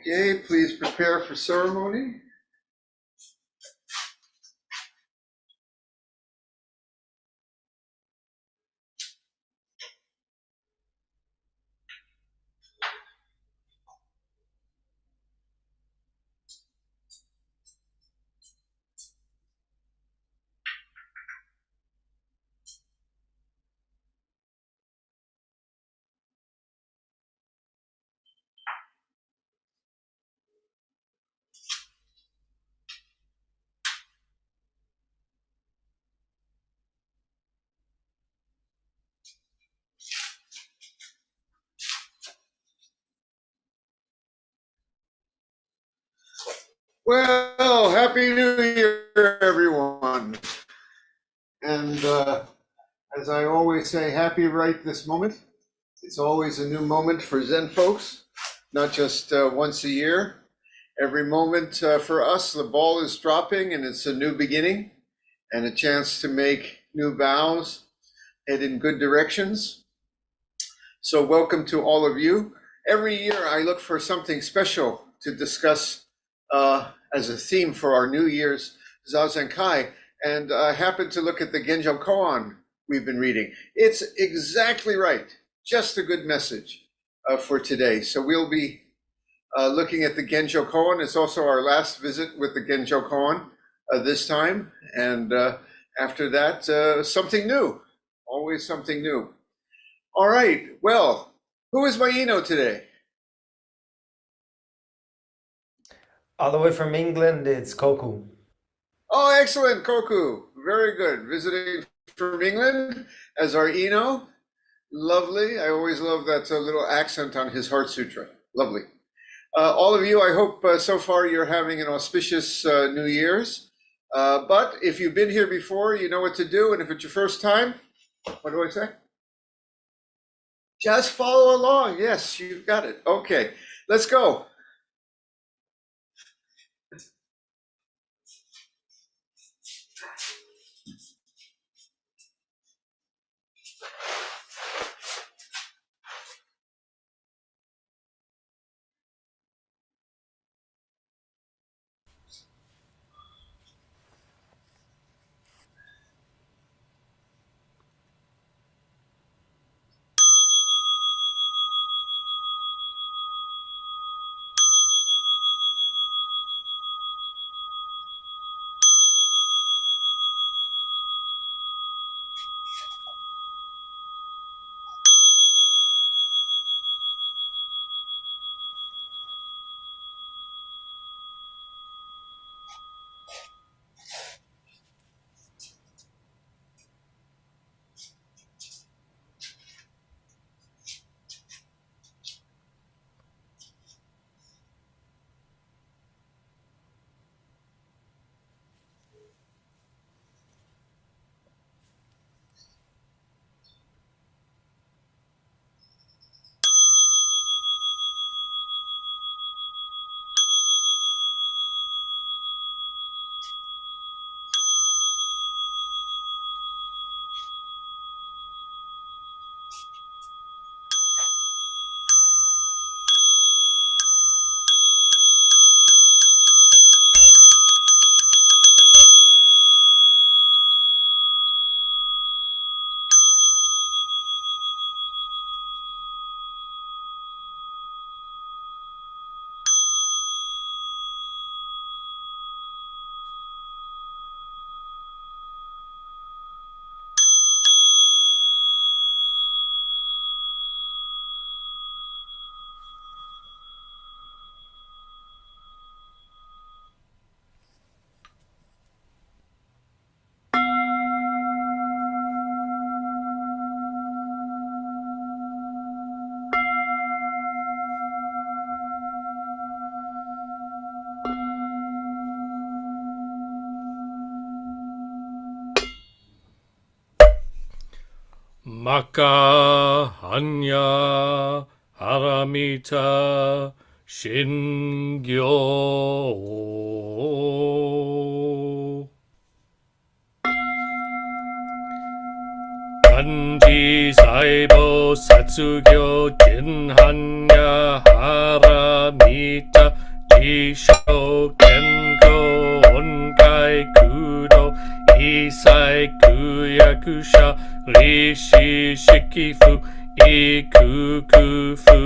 Okay, please prepare for ceremony. Well, Happy New Year, everyone. And as I always say, happy right this moment. It's always a new moment for Zen folks, not just once a year. Every moment for us, the ball is dropping and it's a new beginning and a chance to make new vows, head in good directions. So welcome to all of you. Every year I look for something special to discuss as a theme for our New Year's Zazenkai, and I happened to look at the Genjo Koan we've been reading. It's exactly right, just a good message for today. So we'll be looking at the Genjo Koan. It's also our last visit with the Genjo Koan this time, and after that, something new, always something new. All right, well, who is my Ino today? All the way from England, it's Koku. Oh, excellent, Koku. Very good. Visiting from England as our Ino. Lovely. I always love that little accent on his Heart Sutra. Lovely. All of you, I hope so far you're having an auspicious New Year's. But if you've been here before, you know what to do. And if it's your first time, what do I say? Just follow along. Yes, you've got it. Okay, let's go. Maka Hanya Haramita Shingyo Genji Saibo Satsugyo Jinhanya Hara Mita Jisho Kenko Onkai Kudo Isai Kuyakusha Rishi Shikifu Ikukufu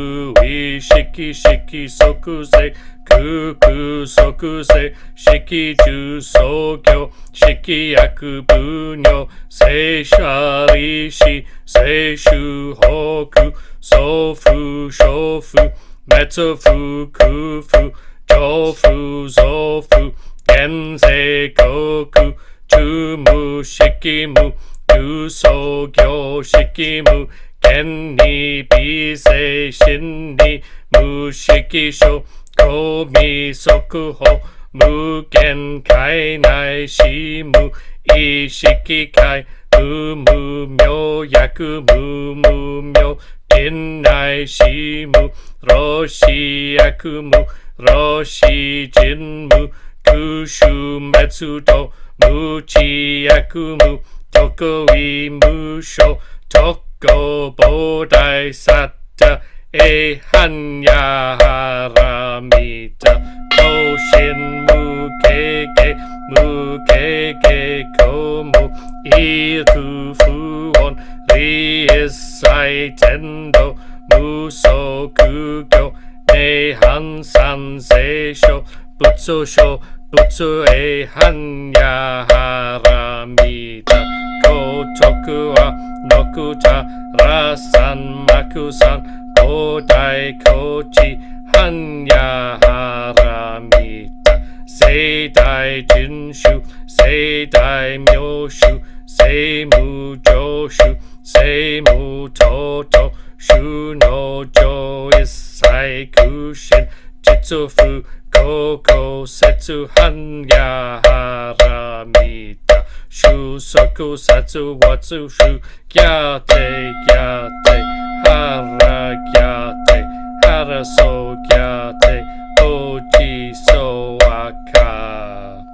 Ishiki Shiki Sokuze Kuku Sokuze Shiki Ju Sogyo Shiki Yaku Bunyo Seisha Rishi Seishu Hoku Sofu Shofu Metafu Kufu Jofu Zofu Genze Koku Chumu Shikimu Kuso Gyo Shikimu Kenni Bise Shinni Mushikisho Komi Sokuho Mugen Kainai Shimu Ishikikai Mumu Myo Yaku Mumu Myo Jinnai Shimu Roshi Yakumu Roshi Jinmu Kushu Metsudo Muchi Yakumu Tokoi Musho Toko Bodai Satta E Hanya Haramita Koshin Mukeke Mukeke Komu Iku Fuon Riesai Tendo Muso Kugyo Nehan San Seisho Butsu Sho Butsu E Hanya Haramita Kotoku wa Nokuta Rasan Makusan Bodai Kochi Hanya Haramita Seidai Jinshu Seidai Myoshu Seimu Joshu Seimu Toto Shuno Jo Isai Kushin Jitsufu Koko Setsu Hanya Haramita Shusoku Satsu Watsu Shu Gyate Gyate Hara Gyate Hara So Gyate Oji So Aka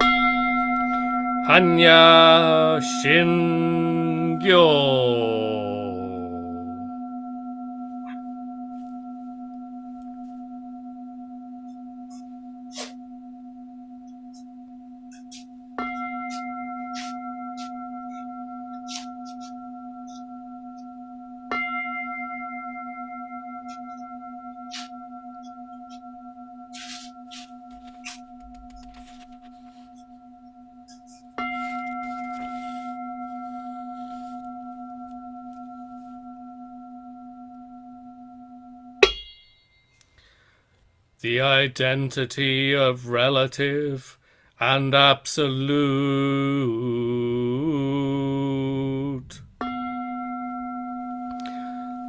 Hanya Shingyo. The identity of relative and absolute.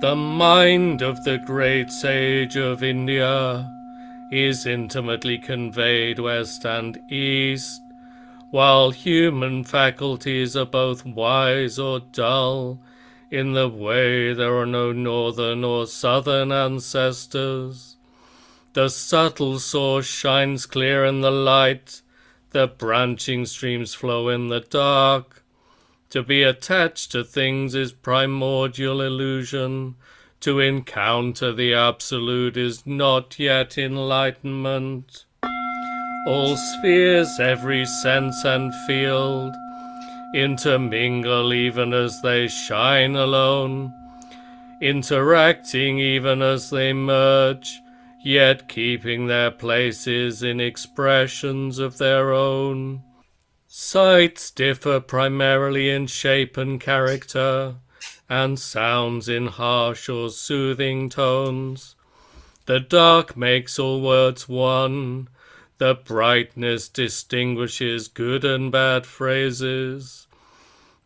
The mind of the great sage of India is intimately conveyed west and east, while human faculties are both wise or dull. In the way there are no northern or southern ancestors. The subtle source shines clear in the light, the branching streams flow in the dark. To be attached to things is primordial illusion. To encounter the absolute is not yet enlightenment. All spheres, every sense and field, intermingle even as they shine alone, interacting even as they merge, yet keeping their places in expressions of their own. Sights differ primarily in shape and character, and sounds in harsh or soothing tones. The dark makes all words one. The brightness distinguishes good and bad phrases.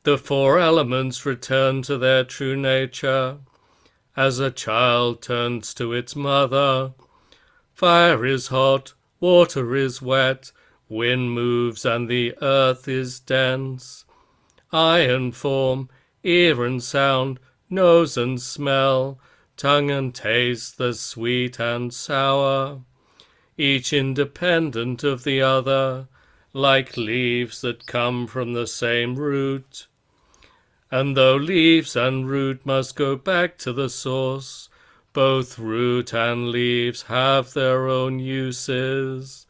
The four elements return to their true nature, as a child turns to its mother. Fire is hot, water is wet, wind moves and the earth is dense. Eye and form, ear and sound, nose and smell, tongue and taste, the sweet and sour, each independent of the other, like leaves that come from the same root. And though leaves and root must go back to the source, both root and leaves have their own uses.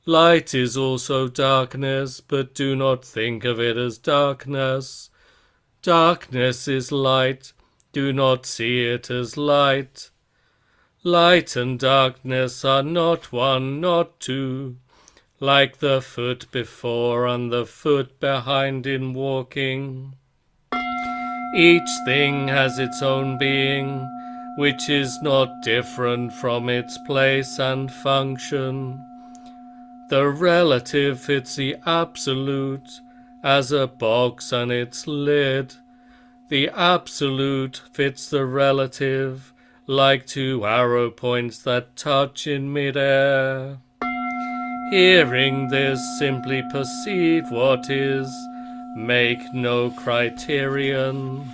Light is also darkness, but do not think of it as darkness. Darkness is light, do not see it as light. Light and darkness are not one, not two, like the foot before and the foot behind in walking. Each thing has its own being, which is not different from its place and function. The relative fits the absolute as a box and its lid. The absolute fits the relative like two arrow points that touch in midair. Hearing this, simply perceive what is, make no criterion.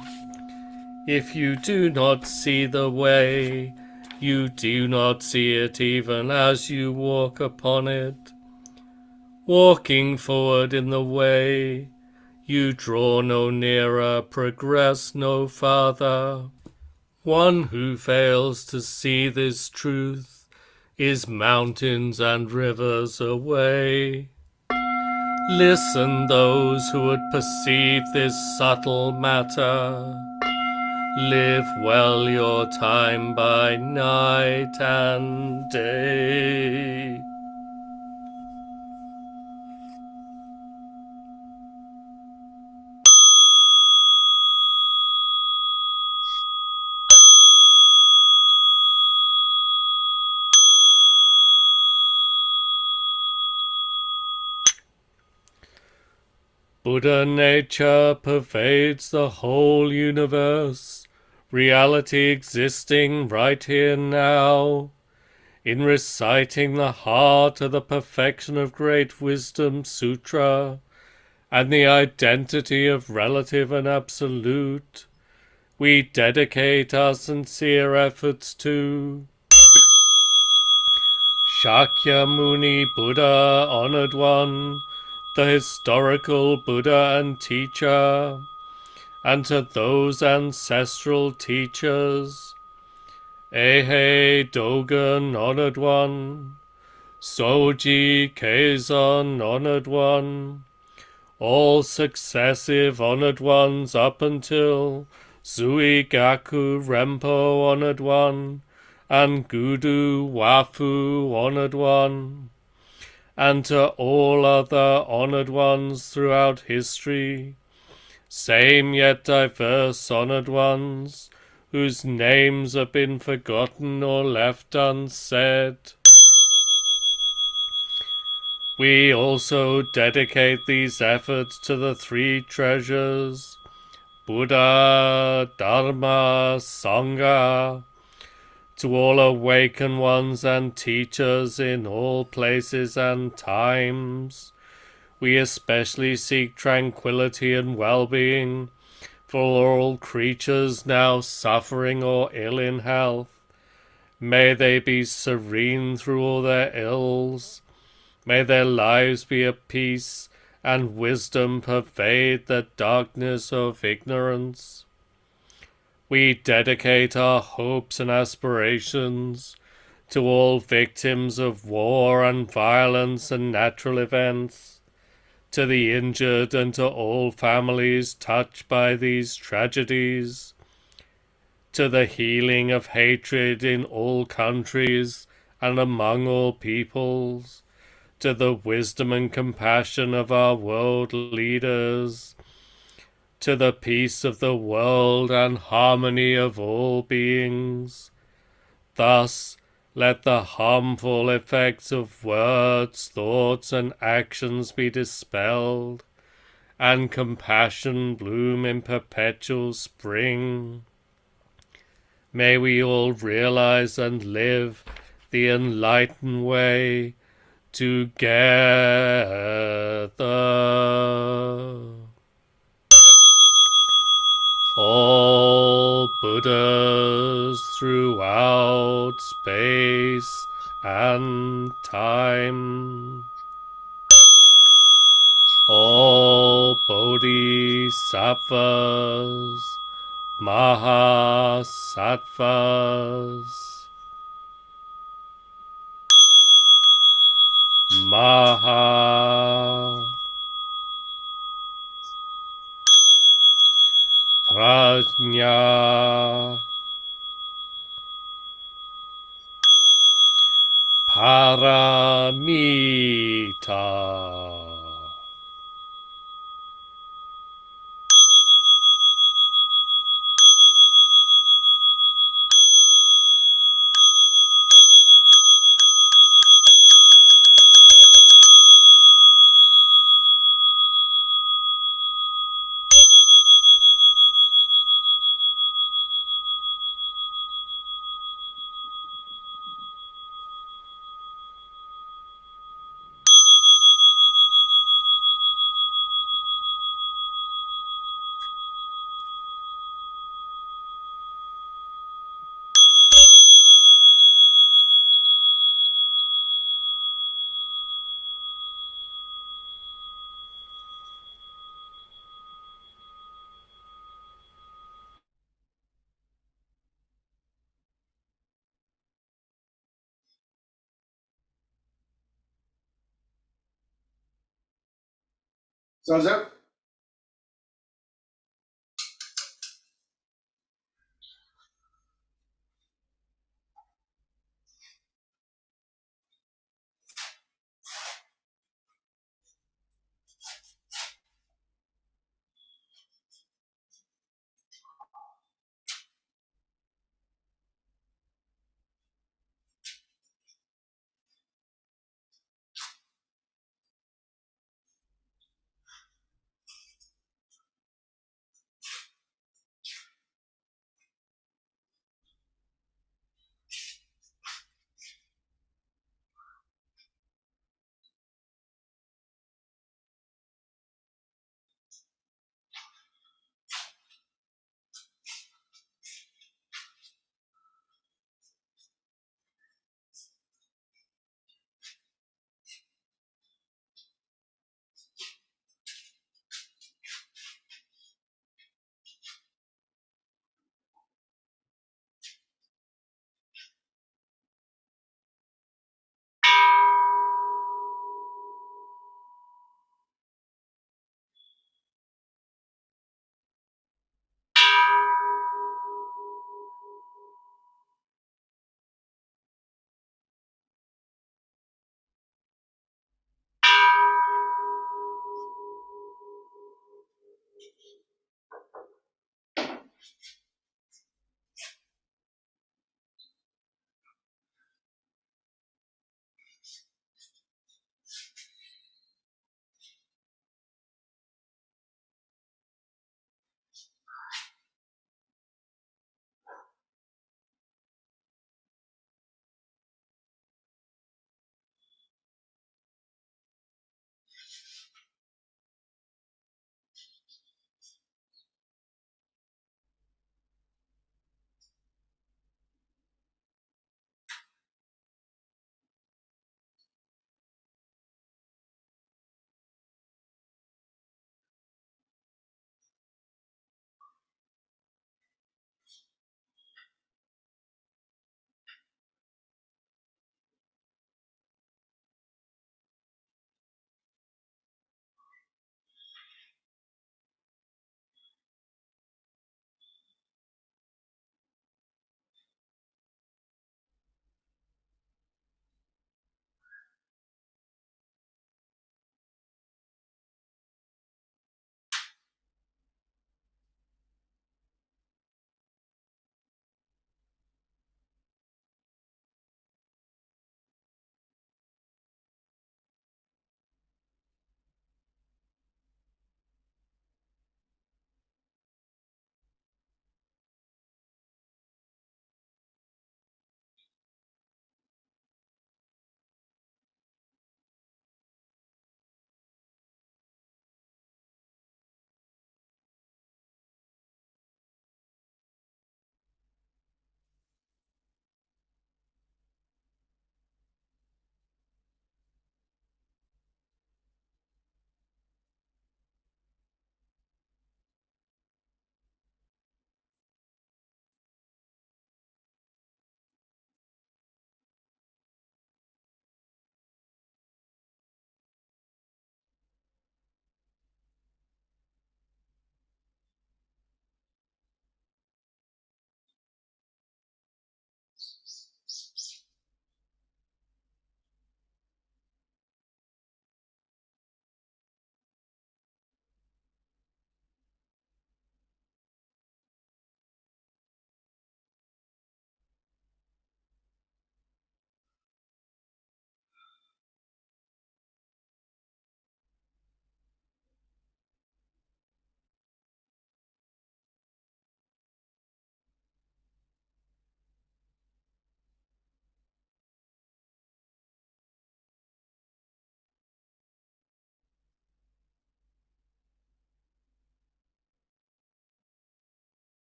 If you do not see the way, you do not see it even as you walk upon it. Walking forward in the way, you draw no nearer, progress no farther. One who fails to see this truth is mountains and rivers away. Listen, those who would perceive this subtle matter. Live well your time by night and day. Buddha nature pervades the whole universe, reality existing right here now. In reciting the heart of the Perfection of Great Wisdom Sutra and the identity of relative and absolute, we dedicate our sincere efforts to Shakyamuni Buddha, Honored One, the historical Buddha and teacher, and to those ancestral teachers, Eihei Dogen, Honored One, Soji Keizon, Honored One, all successive Honored Ones up until Zuigaku Rempo, Honored One, and Gudu Wafu, Honored One, and to all other honored ones throughout history, same yet diverse honored ones, whose names have been forgotten or left unsaid. We also dedicate these efforts to the three treasures, Buddha, Dharma, Sangha, to all awakened ones and teachers in all places and times. We especially seek tranquility and well-being for all creatures now suffering or ill in health. May they be serene through all their ills. May their lives be at peace and wisdom pervade the darkness of ignorance. We dedicate our hopes and aspirations to all victims of war and violence and natural events, to the injured and to all families touched by these tragedies, to the healing of hatred in all countries and among all peoples, to the wisdom and compassion of our world leaders, to the peace of the world and harmony of all beings. Thus, let the harmful effects of words, thoughts, and actions be dispelled, and compassion bloom in perpetual spring. May we all realize and live the enlightened way together. All Buddhas throughout space and time. all bodhisattvas, mahasattvas, maha prajna, paramita. Zazen?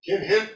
Kinhin.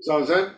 Zazen?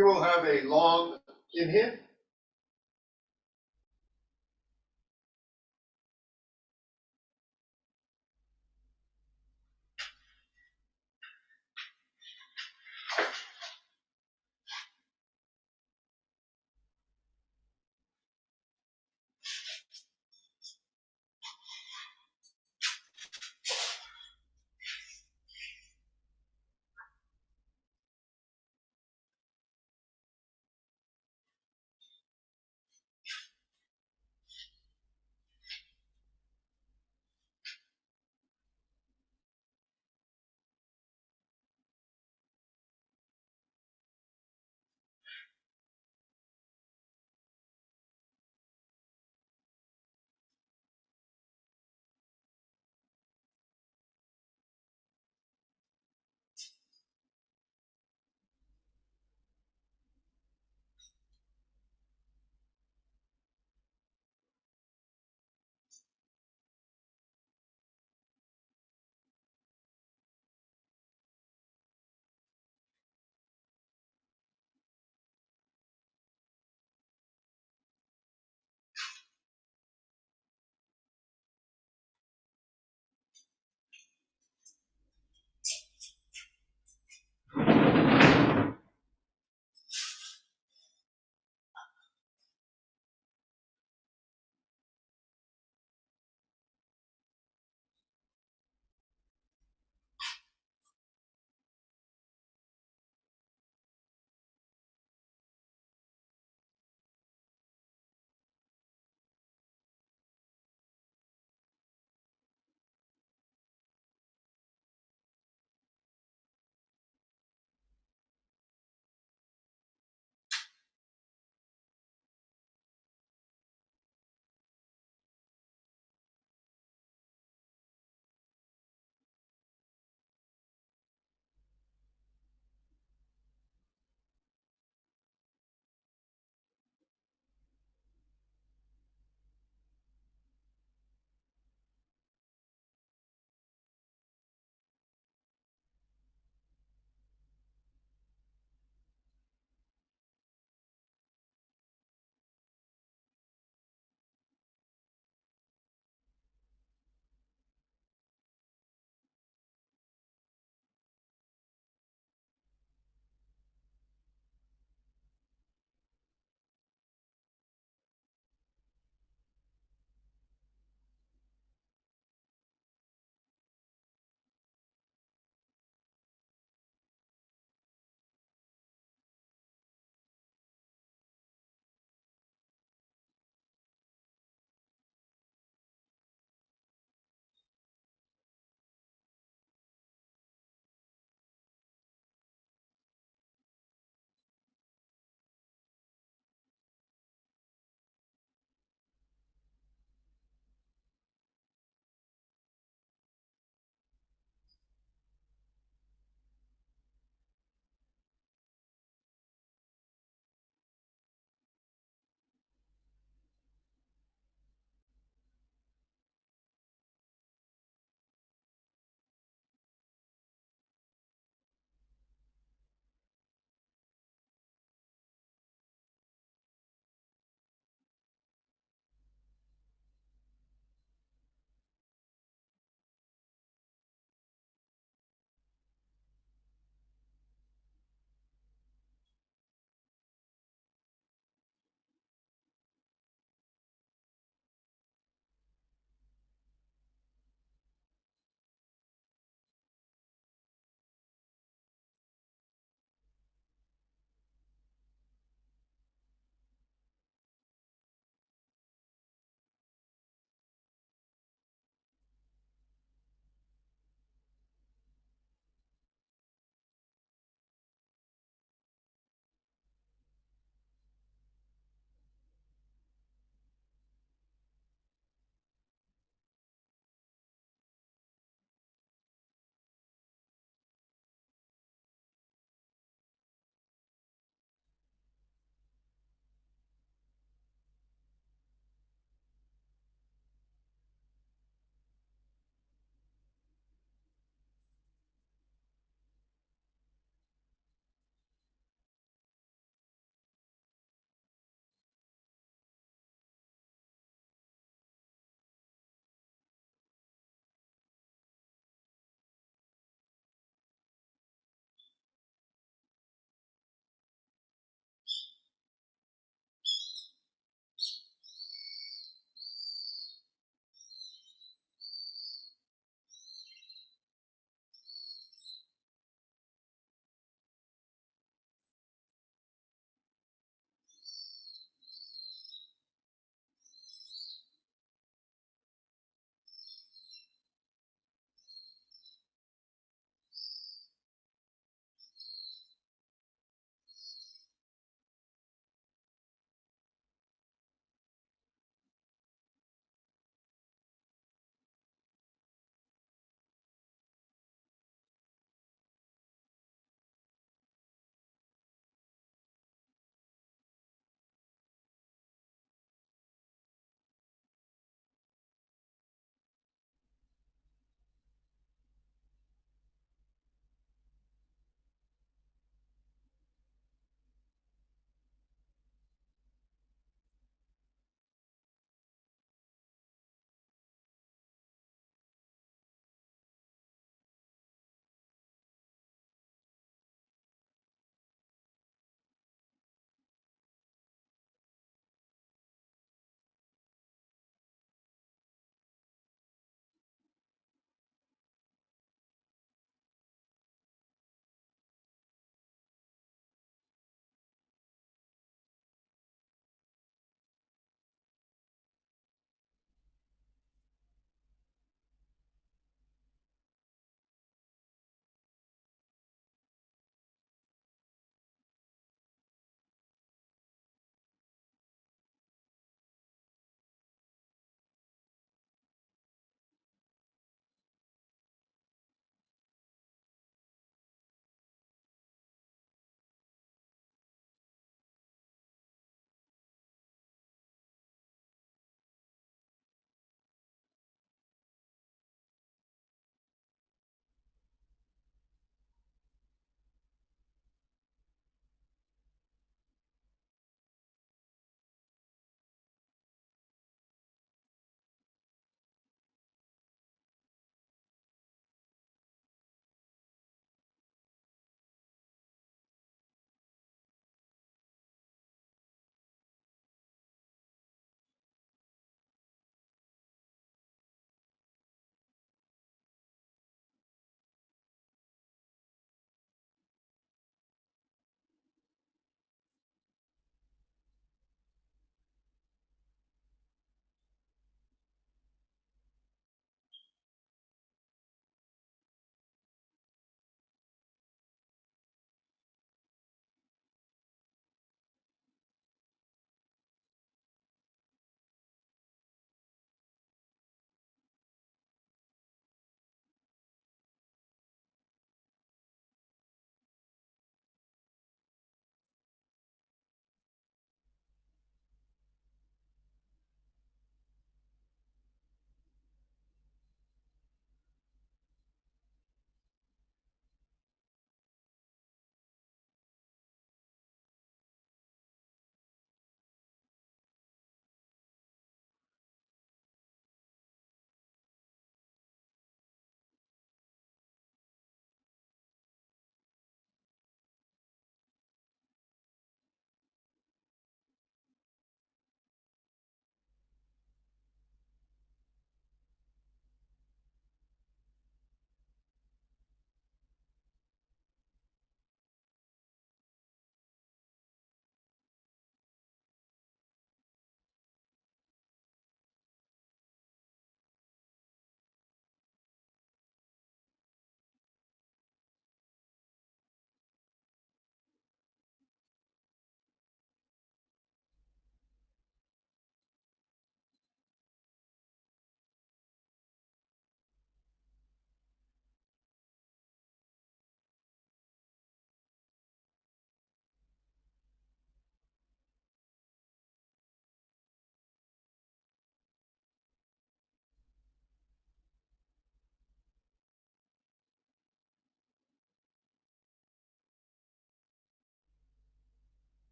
we will have a long Kinhin.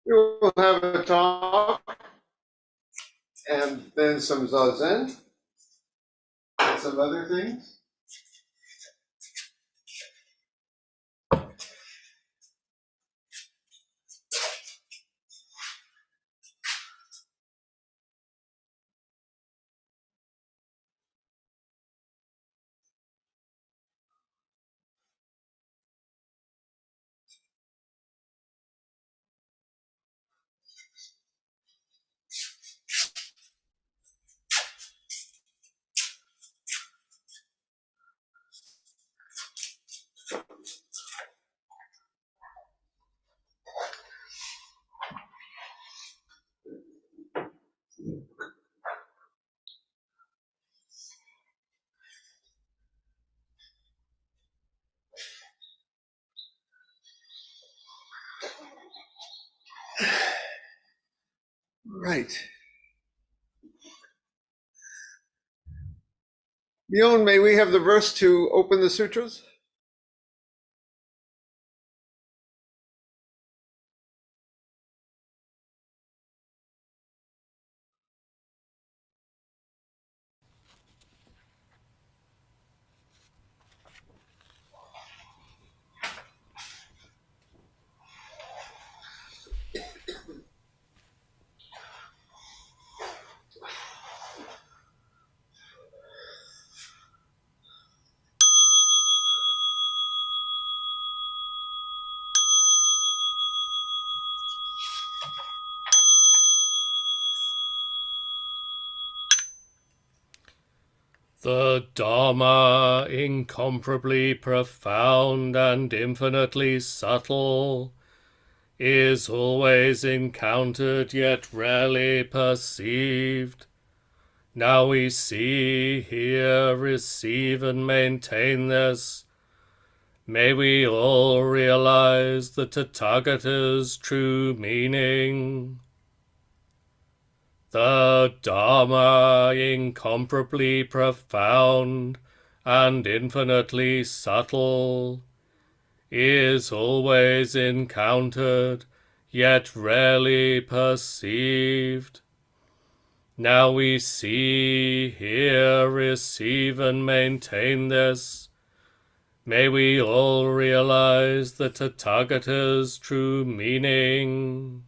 We will have a talk and then some Zazen and some other things. Right. Bjorn, may we have the verse to open the sutras? The Dharma, incomparably profound and infinitely subtle, is always encountered yet rarely perceived. Now we see, hear, receive, and maintain this. May we all realize the Tathagata's true meaning. The Dharma, incomparably profound and infinitely subtle, is always encountered, yet rarely perceived. Now we see, hear, receive, and maintain this. May we all realize the Tathagata's true meaning.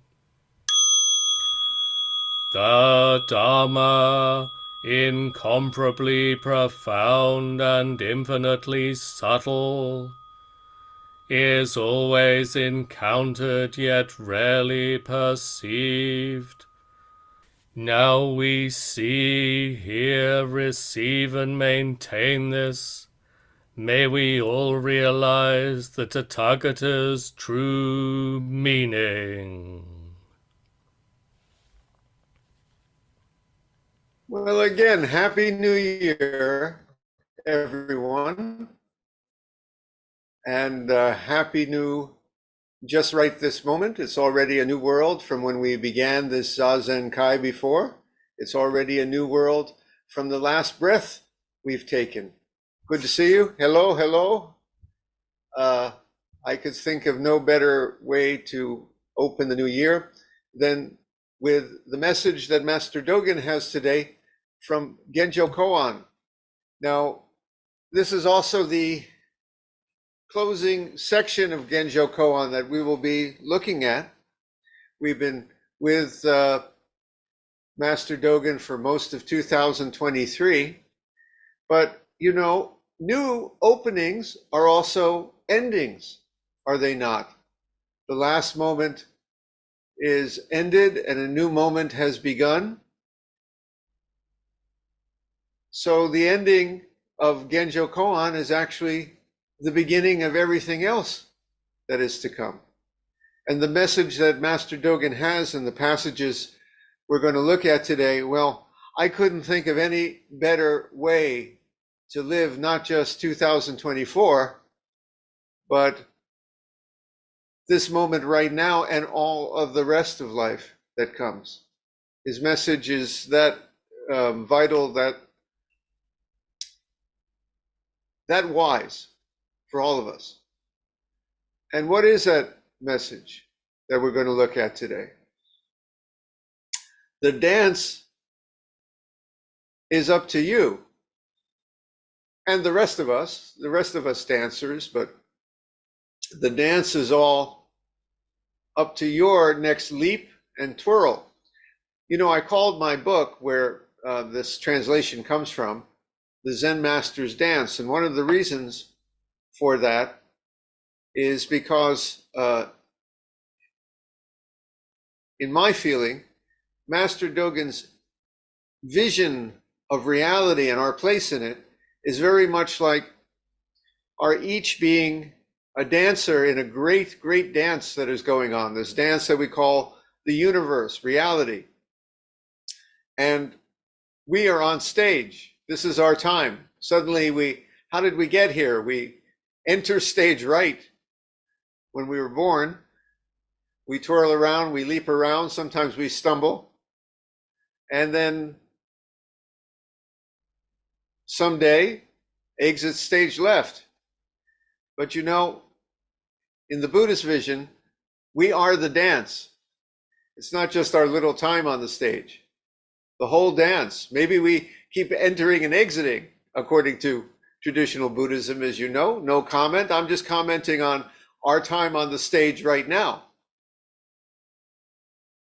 The Dharma, incomparably profound and infinitely subtle, is always encountered yet rarely perceived. Now we see, hear, receive, and maintain this. May we all realize the Tathagata's true meaning. Well, again, Happy New Year, everyone. And happy new, just right this moment. It's already a new world from when we began this Zazenkai before. It's already a new world from the last breath we've taken. Good to see you. Hello, hello. I could think of no better way to open the new year than with the message that Master Dogen has today from Genjo Koan. Now, this is also the closing section of Genjo Koan that we will be looking at. We've been with Master Dogen for most of 2023, but you know, new openings are also endings, are they not? The last moment is ended and a new moment has begun. So the ending of Genjo Koan is actually the beginning of everything else that is to come. And the message that Master Dogen has in the passages we're going to look at today, well, I couldn't think of any better way to live not just 2024, but this moment right now and all of the rest of life that comes. His message is that vital, that wise for all of us. And what is that message that we're going to look at today. The dance is up to you and the rest of us dancers, but the dance is all up to your next leap and twirl. You know, I called my book, where this translation comes from, The Zen Master's Dance. And one of the reasons for that is because, in my feeling, Master Dogen's vision of reality and our place in it is very much like our each being a dancer in a great, great dance that is going on, this dance that we call the universe, reality. And we are on stage. This is our time. Suddenly how did we get here? We enter stage right. When we were born, we twirl around, we leap around, sometimes we stumble. And then someday, exit stage left. But you know, in the Buddhist vision, we are the dance. It's not just our little time on the stage. The whole dance. Maybe we keep entering and exiting, according to traditional Buddhism, as you know. No comment. I'm just commenting on our time on the stage right now.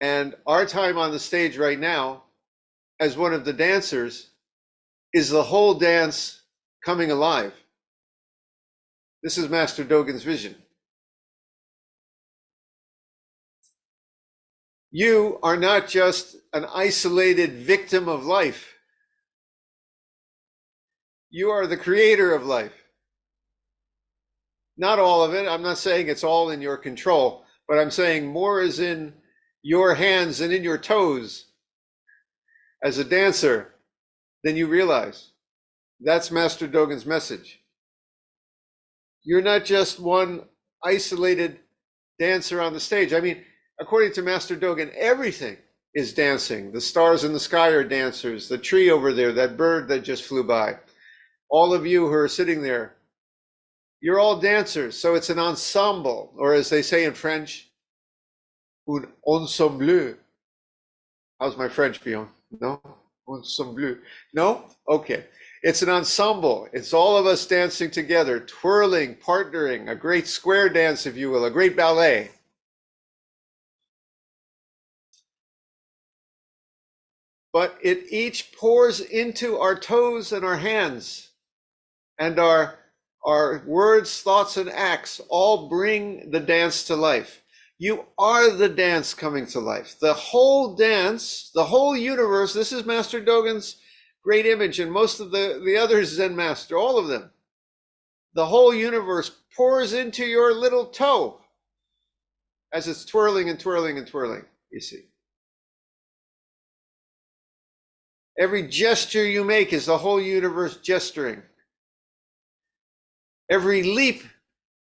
And our time on the stage right now, as one of the dancers, is the whole dance coming alive. This is Master Dogen's vision. You are not just an isolated victim of life. You are the creator of life. Not all of it. I'm not saying it's all in your control, but I'm saying more is in your hands and in your toes as a dancer than you realize. That's Master Dogen's message. You're not just one isolated dancer on the stage. I mean, according to Master Dogen, everything is dancing. The stars in the sky are dancers. The tree over there, that bird that just flew by. All of you who are sitting there, you're all dancers. So it's an ensemble, or as they say in French, un ensemble. How's my French, Bjorn? No? Ensemble. No? Okay. It's an ensemble. It's all of us dancing together, twirling, partnering, a great square dance, if you will, a great ballet. But it each pours into our toes and our hands, and our words, thoughts, and acts all bring the dance to life. You are the dance coming to life. The whole dance, the whole universe, this is Master Dogen's great image, and most of the other Zen master, all of them. The whole universe pours into your little toe as it's twirling and twirling and twirling, you see. Every gesture you make is the whole universe gesturing. Every leap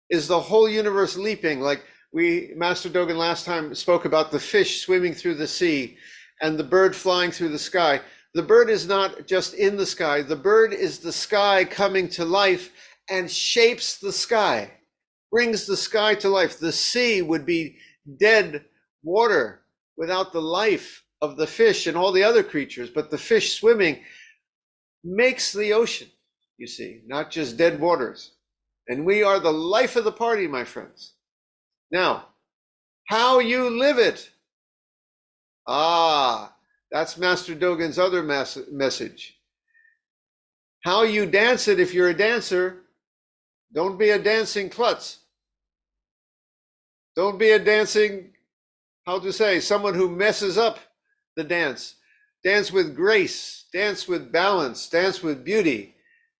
is the whole universe leaping. Like Master Dogen last time spoke about the fish swimming through the sea and the bird flying through the sky. The bird is not just in the sky. The bird is the sky coming to life and shapes the sky, brings the sky to life. The sea would be dead water without the life of the fish and all the other creatures, but the fish swimming makes the ocean, you see, not just dead waters. And we are the life of the party, my friends. Now, how you live it. That's Master Dogen's other message. How you dance it, if you're a dancer, don't be a dancing klutz. Don't be a dancing, someone who messes up the dance. Dance with grace, dance with balance, dance with beauty.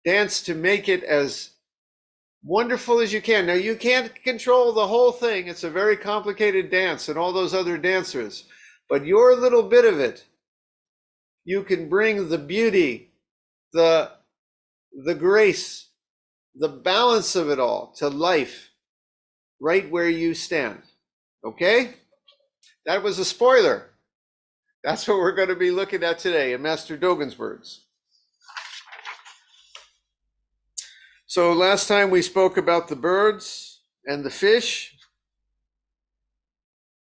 Dance to make it as wonderful as you can. Now, you can't control the whole thing. It's a very complicated dance, and all those other dancers. But your little bit of it, you can bring the beauty, the grace, the balance of it all to life right where you stand. Okay? That was a spoiler. That's what we're going to be looking at today in Master Dogen's words. So last time we spoke about the birds and the fish.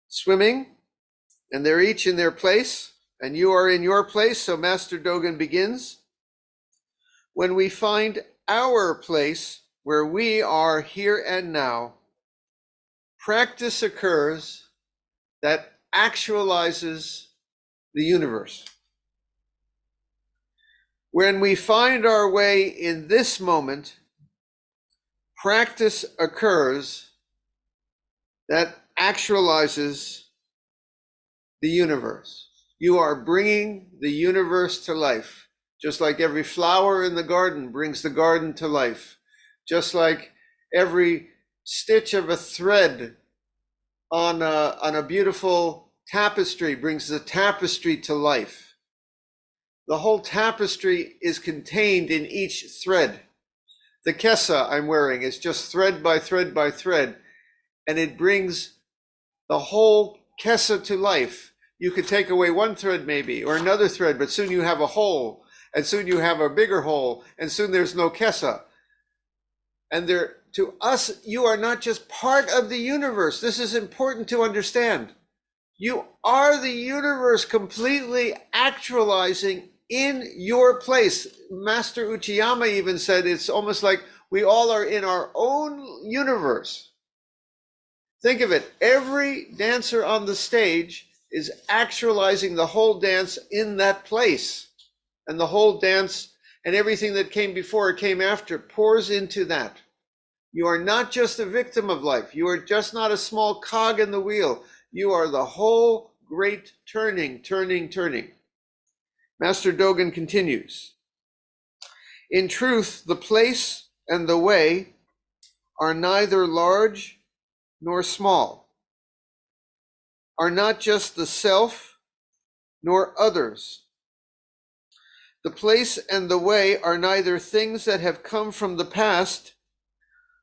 swimming, and they're each in their place, and you are in your place. So Master Dogen begins. When we find our place where we are here and now, practice occurs that actualizes the universe. When we find our way in this moment, practice occurs that actualizes the universe. You are bringing the universe to life, just like every flower in the garden brings the garden to life, just like every stitch of a thread on a beautiful tapestry brings the tapestry to life. The whole tapestry is contained in each thread. The kesa I'm wearing is just thread by thread by thread, and it brings the whole kesa to life. You could take away one thread maybe, or another thread, but soon you have a hole, and soon you have a bigger hole, and soon there's no kesa. And to us, you are not just part of the universe. This is important to understand. You are the universe completely actualizing in your place. Master Uchiyama even said it's almost like we all are in our own universe. Think of it. Every dancer on the stage is actualizing the whole dance in that place. And the whole dance and everything that came before, came after, pours into that. You are not just a victim of life. You are just not a small cog in the wheel. You are the whole great turning. Master Dogen continues. In truth, the place and the way are neither large nor small, are not just the self nor others. The place and the way are neither things that have come from the past,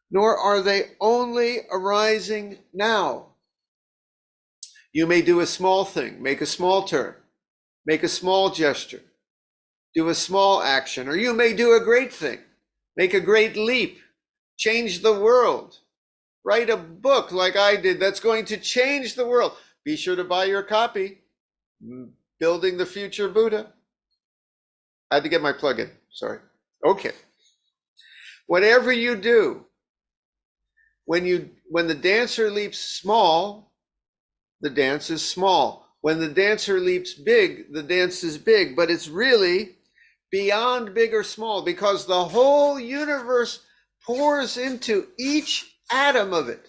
nor are they only arising now. You may do a small thing, make a small turn, make a small gesture, do a small action, or you may do a great thing, make a great leap, change the world, write a book like I did that's going to change the world. Be sure to buy your copy, Building the Future Buddha. I had to get my plug in, sorry. Okay. Whatever you do, when the dancer leaps small, the dance is small. When the dancer leaps big, the dance is big, but it's really beyond big or small because the whole universe pours into each atom of it,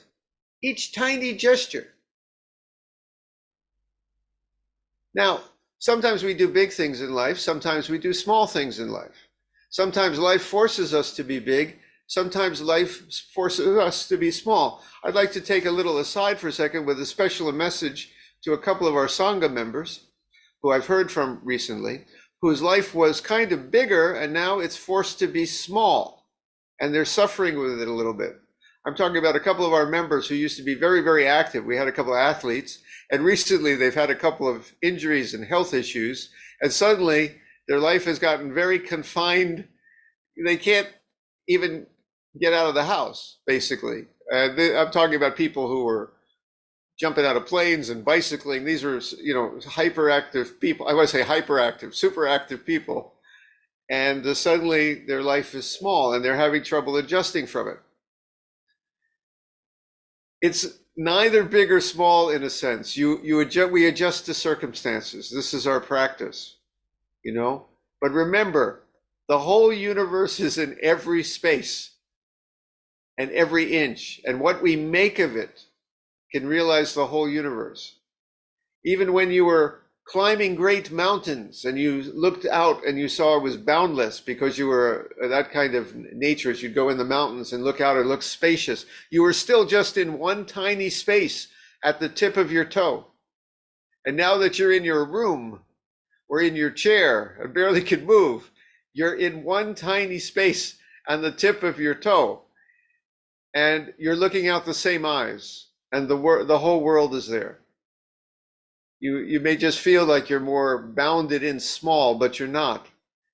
each tiny gesture. Now, sometimes we do big things in life, sometimes we do small things in life. Sometimes life forces us to be big, sometimes life forces us to be small. I'd like to take a little aside for a second with a special message to a couple of our Sangha members who I've heard from recently, whose life was kind of bigger and now it's forced to be small, and they're suffering with it a little bit. I'm talking about a couple of our members who used to be very, very active. We had a couple of athletes, and recently they've had a couple of injuries and health issues, and suddenly their life has gotten very confined. They can't even get out of the house, basically. I'm talking about people who were jumping out of planes and bicycling. These are, hyperactive people. I want to say hyperactive, super active people. And suddenly their life is small and they're having trouble adjusting from it. It's neither big or small in a sense. We adjust to circumstances. This is our practice, But remember, the whole universe is in every space and every inch, and what we make of it can realize the whole universe. Even when you were climbing great mountains and you looked out and you saw it was boundless because you were that kind of nature, as you'd go in the mountains and look out, it looked spacious. You were still just in one tiny space at the tip of your toe. And now that you're in your room or in your chair and barely can move, you're in one tiny space on the tip of your toe. And you're looking out the same eyes, and the whole world is there. You may just feel like you're more bounded in small, but you're not.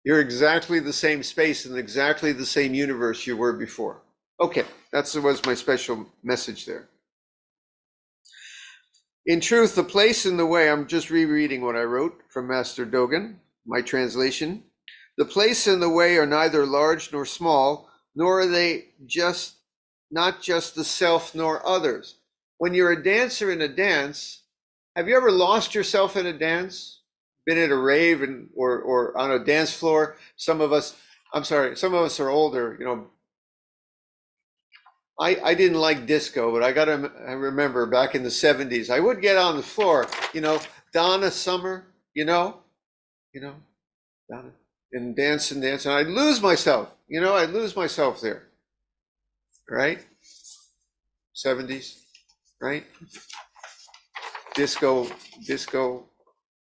You're exactly the same space and exactly the same universe you were before. Okay, that was my special message there. In truth, the place and the way, I'm just rereading what I wrote from Master Dogen, my translation. The place and the way are neither large nor small, nor are they not just the self nor others. When you're a dancer in a dance, have you ever lost yourself in a dance? Been at a rave or on a dance floor? Some of us are older, you know. I didn't like disco, but I remember back in the 70s, I would get on the floor, you know, Donna Summer, you know, Donna, and dance, and I'd lose myself, I'd lose myself there, right? 70s, right? Disco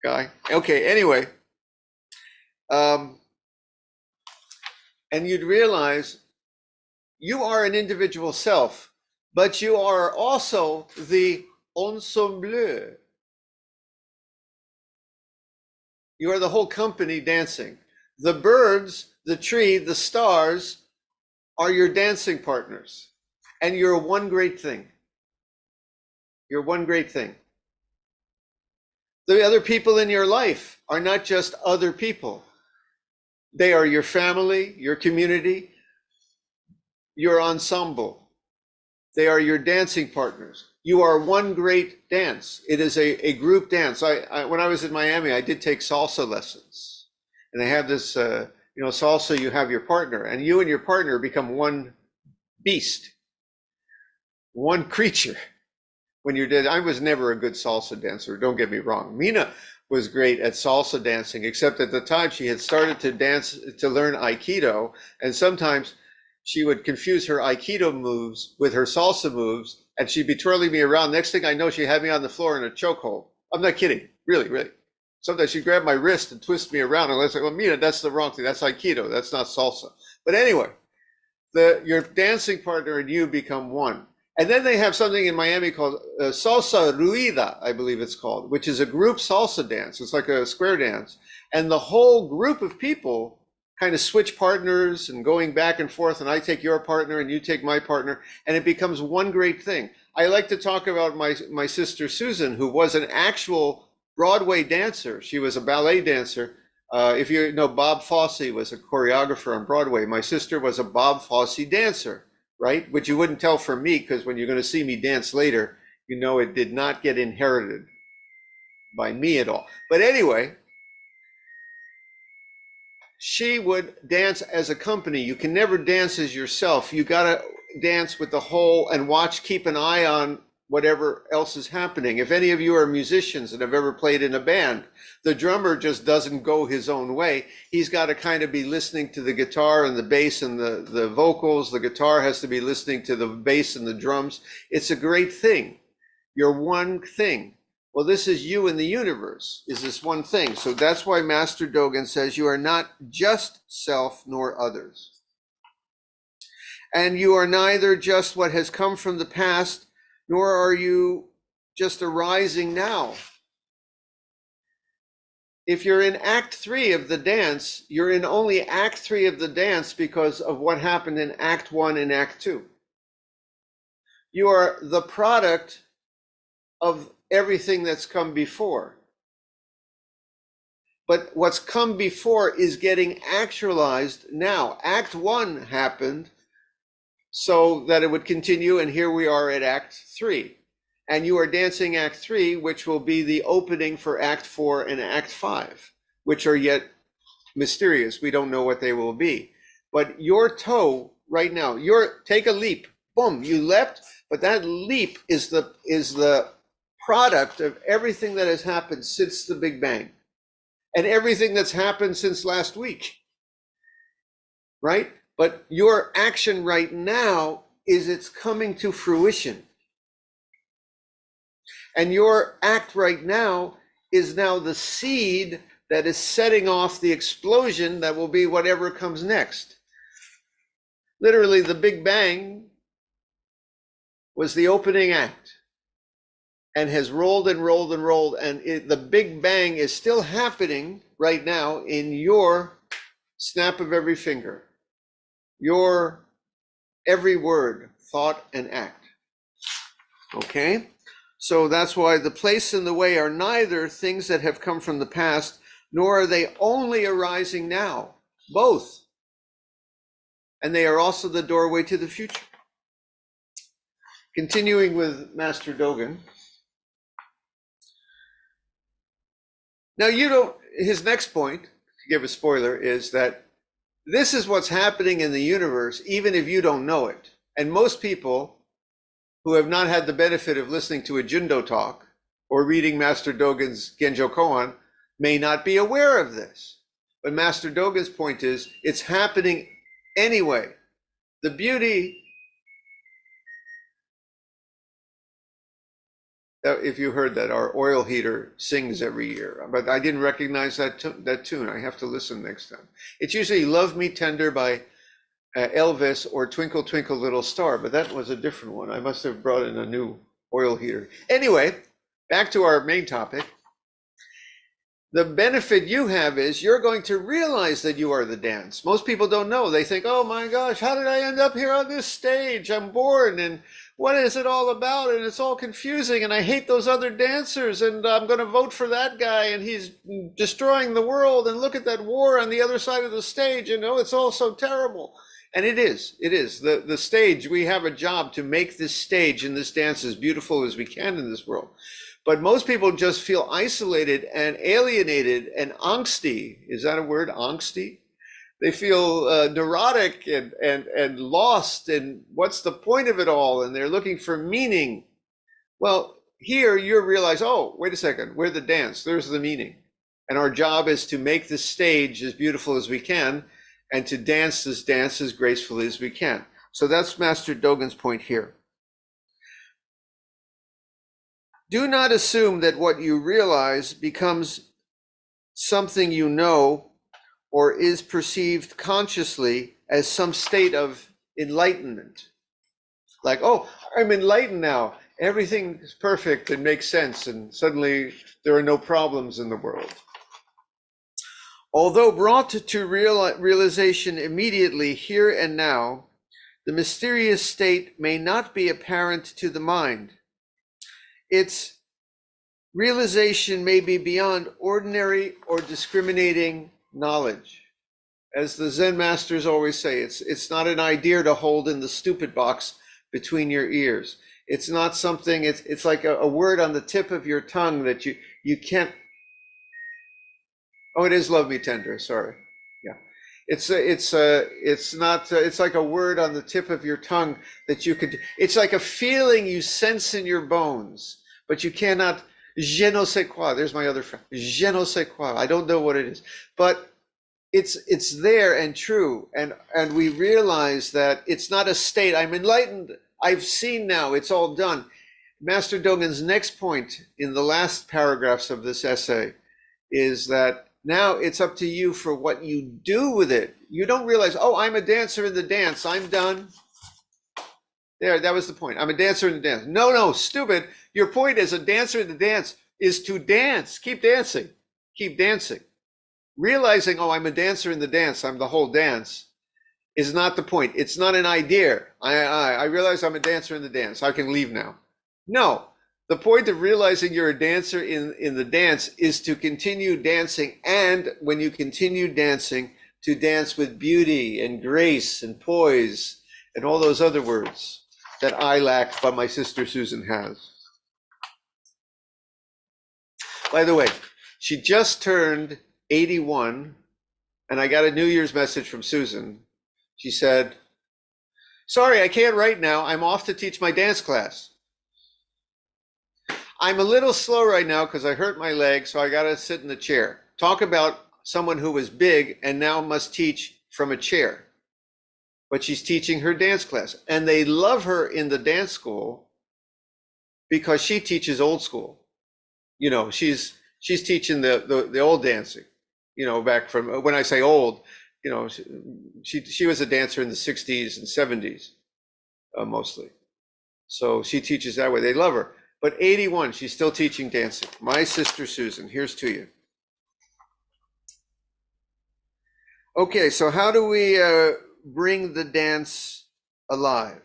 guy. Okay, anyway, and you'd realize you are an individual self, but you are also the ensemble. You are the whole company dancing. The birds, the tree, the stars are your dancing partners. And you're one great thing. You're one great thing. The other people in your life are not just other people. They are your family, your community, your ensemble. They are your dancing partners. You are one great dance. It is a group dance. When I was in Miami, I did take salsa lessons. And they have this, salsa, you have your partner. And you and your partner become one beast, one creature. When you're dead, I was never a good salsa dancer, don't get me wrong. Mina was great at salsa dancing, except at the time she had started to learn Aikido, and sometimes she would confuse her Aikido moves with her salsa moves, and she'd be twirling me around. Next thing I know, she had me on the floor in a chokehold. I'm not kidding, really, really. Sometimes she'd grab my wrist and twist me around, and I was like, well, Mina, that's the wrong thing. That's Aikido, that's not salsa. But anyway, your dancing partner and you become one. And then they have something in Miami called salsa ruida, I believe it's called, which is a group salsa dance. It's like a square dance. And the whole group of people kind of switch partners and going back and forth, and I take your partner and you take my partner, and it becomes one great thing. I like to talk about my sister Susan, who was an actual Broadway dancer. She was a ballet dancer. If you know, Bob Fosse was a choreographer on Broadway. My sister was a Bob Fosse dancer, right? Which you wouldn't tell from me, because when you're going to see me dance later, you know it did not get inherited by me at all. But anyway, she would dance as a company. You can never dance as yourself. You got to dance with the whole and keep an eye on whatever else is happening. If any of you are musicians and have ever played in a band, the drummer just doesn't go his own way. He's got to kind of be listening to the guitar and the bass and the vocals. The guitar has to be listening to the bass and the drums. It's a great thing. You're one thing. Well, this is you in the universe, is this one thing. So that's why Master Dogen says you are not just self nor others. And you are neither just what has come from the past, nor are you just arising now. If you're in Act 3 of the dance, you're in only Act 3 of the dance because of what happened in Act 1 and Act 2. You are the product of everything that's come before. But what's come before is getting actualized now. Act 1 happened so that it would continue, and here we are at Act 3. And you are dancing Act 3, which will be the opening for Act 4 and Act 5, which are yet mysterious. We don't know what they will be. But your toe right now, take a leap, boom, you leapt, but that leap is the product of everything that has happened since the Big Bang and everything that's happened since last week, right? But your action right now it's coming to fruition. And your act right now is now the seed that is setting off the explosion that will be whatever comes next. Literally, the Big Bang was the opening act and has rolled and rolled and rolled. And the Big Bang is still happening right now in your snap of every finger. Your every word, thought, and act. Okay? So that's why the place and the way are neither things that have come from the past, nor are they only arising now. Both. And they are also the doorway to the future. Continuing with Master Dogen. Now his next point, to give a spoiler, is that this is what's happening in the universe, even if you don't know it. And most people who have not had the benefit of listening to a Genjo talk or reading Master Dogen's Genjo Koan may not be aware of this. But Master Dogen's point is, it's happening anyway. The beauty, if you heard that, our oil heater sings every year, but I didn't recognize that tune. I have to listen next time. It's usually Love Me Tender by Elvis or Twinkle Twinkle Little Star, but that was a different one. I must have brought in a new oil heater. Anyway, back to our main topic. The benefit you have is you're going to realize that you are the dance. Most people don't know. They think, oh my gosh, how did I end up here on this stage? I'm bored, and what is it all about? And it's all confusing, and I hate those other dancers, and I'm going to vote for that guy, and he's destroying the world, and look at that war on the other side of the stage, and oh, it's all so terrible. And it is. The stage, we have a job to make this stage and this dance as beautiful as we can in this world. But most people just feel isolated and alienated and angsty. Is that a word, angsty? They feel neurotic and lost, and what's the point of it all? And they're looking for meaning. Well, here you realize, oh, wait a second, we're the dance, there's the meaning. And our job is to make the stage as beautiful as we can and to dance this dance as gracefully as we can. So that's Master Dogen's point here. Do not assume that what you realize becomes something you know or is perceived consciously as some state of enlightenment. Like, oh, I'm enlightened now. Everything is perfect and makes sense, and suddenly there are no problems in the world. Although brought to realization immediately here and now, the mysterious state may not be apparent to the mind. Its realization may be beyond ordinary or discriminating knowledge. As the Zen masters always say, it's not an idea to hold in the stupid box between your ears. It's not something, it's like a word on the tip of your tongue that you can't. Oh, it is Love Me Tender, sorry. Yeah. It's like a word on the tip of your tongue that you could, it's like a feeling you sense in your bones, but you cannot, je ne sais quoi, there's my other friend, je ne sais quoi, I don't know what it is, but it's there and true, and we realize that it's not a state, I'm enlightened, I've seen now, it's all done. Master Dogen's next point in the last paragraphs of this essay is that now it's up to you for what you do with it. You don't realize, oh, I'm a dancer in the dance, I'm done. There, that was the point. I'm a dancer in the dance. No, stupid. Your point as a dancer in the dance is to dance. Keep dancing. Keep dancing. Realizing, oh, I'm a dancer in the dance, I'm the whole dance, is not the point. It's not an idea. I realize I'm a dancer in the dance. I can leave now. No. The point of realizing you're a dancer in the dance is to continue dancing, and when you continue dancing, to dance with beauty and grace and poise and all those other words that I lack, but my sister Susan has. By the way, she just turned 81, and I got a New Year's message from Susan. She said, sorry, I can't right now. I'm off to teach my dance class. I'm a little slow right now because I hurt my leg, so I got to sit in the chair. Talk about someone who was big and now must teach from a chair. But she's teaching her dance class, and they love her in the dance school because she teaches old school. You know, she's teaching the old dancing, you know, back from when I say old, you know, she was a dancer in the 60s and 70s mostly. So she teaches that way. They love her. But 81, she's still teaching dancing. My sister Susan, here's to you. Okay, so how do we bring the dance alive?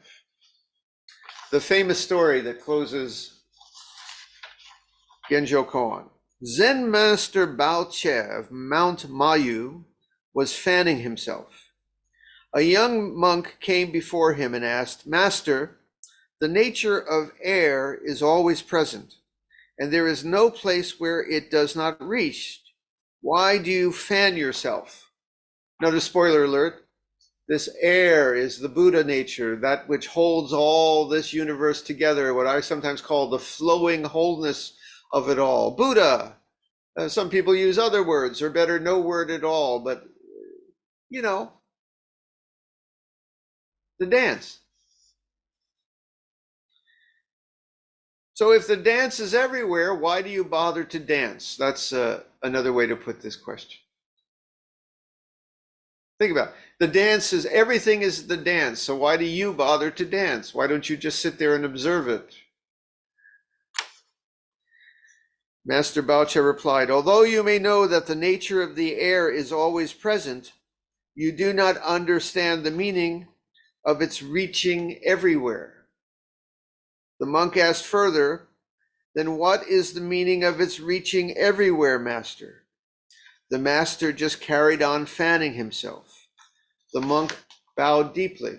The famous story that closes Genjo Koan. Zen Master Bao Che of Mount Mayu was fanning himself. A young monk came before him and asked, Master, the nature of air is always present, and there is no place where it does not reach. Why do you fan yourself? Notice, spoiler alert, this air is the Buddha nature, that which holds all this universe together, what I sometimes call the flowing wholeness of it all. Buddha. Some people use other words, or better, no word at all, but you know, the dance. So if the dance is everywhere, why do you bother to dance? That's another way to put this question. Think about it. The dance is, everything is the dance. So why do you bother to dance? Why don't you just sit there and observe it? Master Baoche replied, although you may know that the nature of the air is always present, you do not understand the meaning of its reaching everywhere. The monk asked further, then what is the meaning of its reaching everywhere, Master? The master just carried on fanning himself. The monk bowed deeply.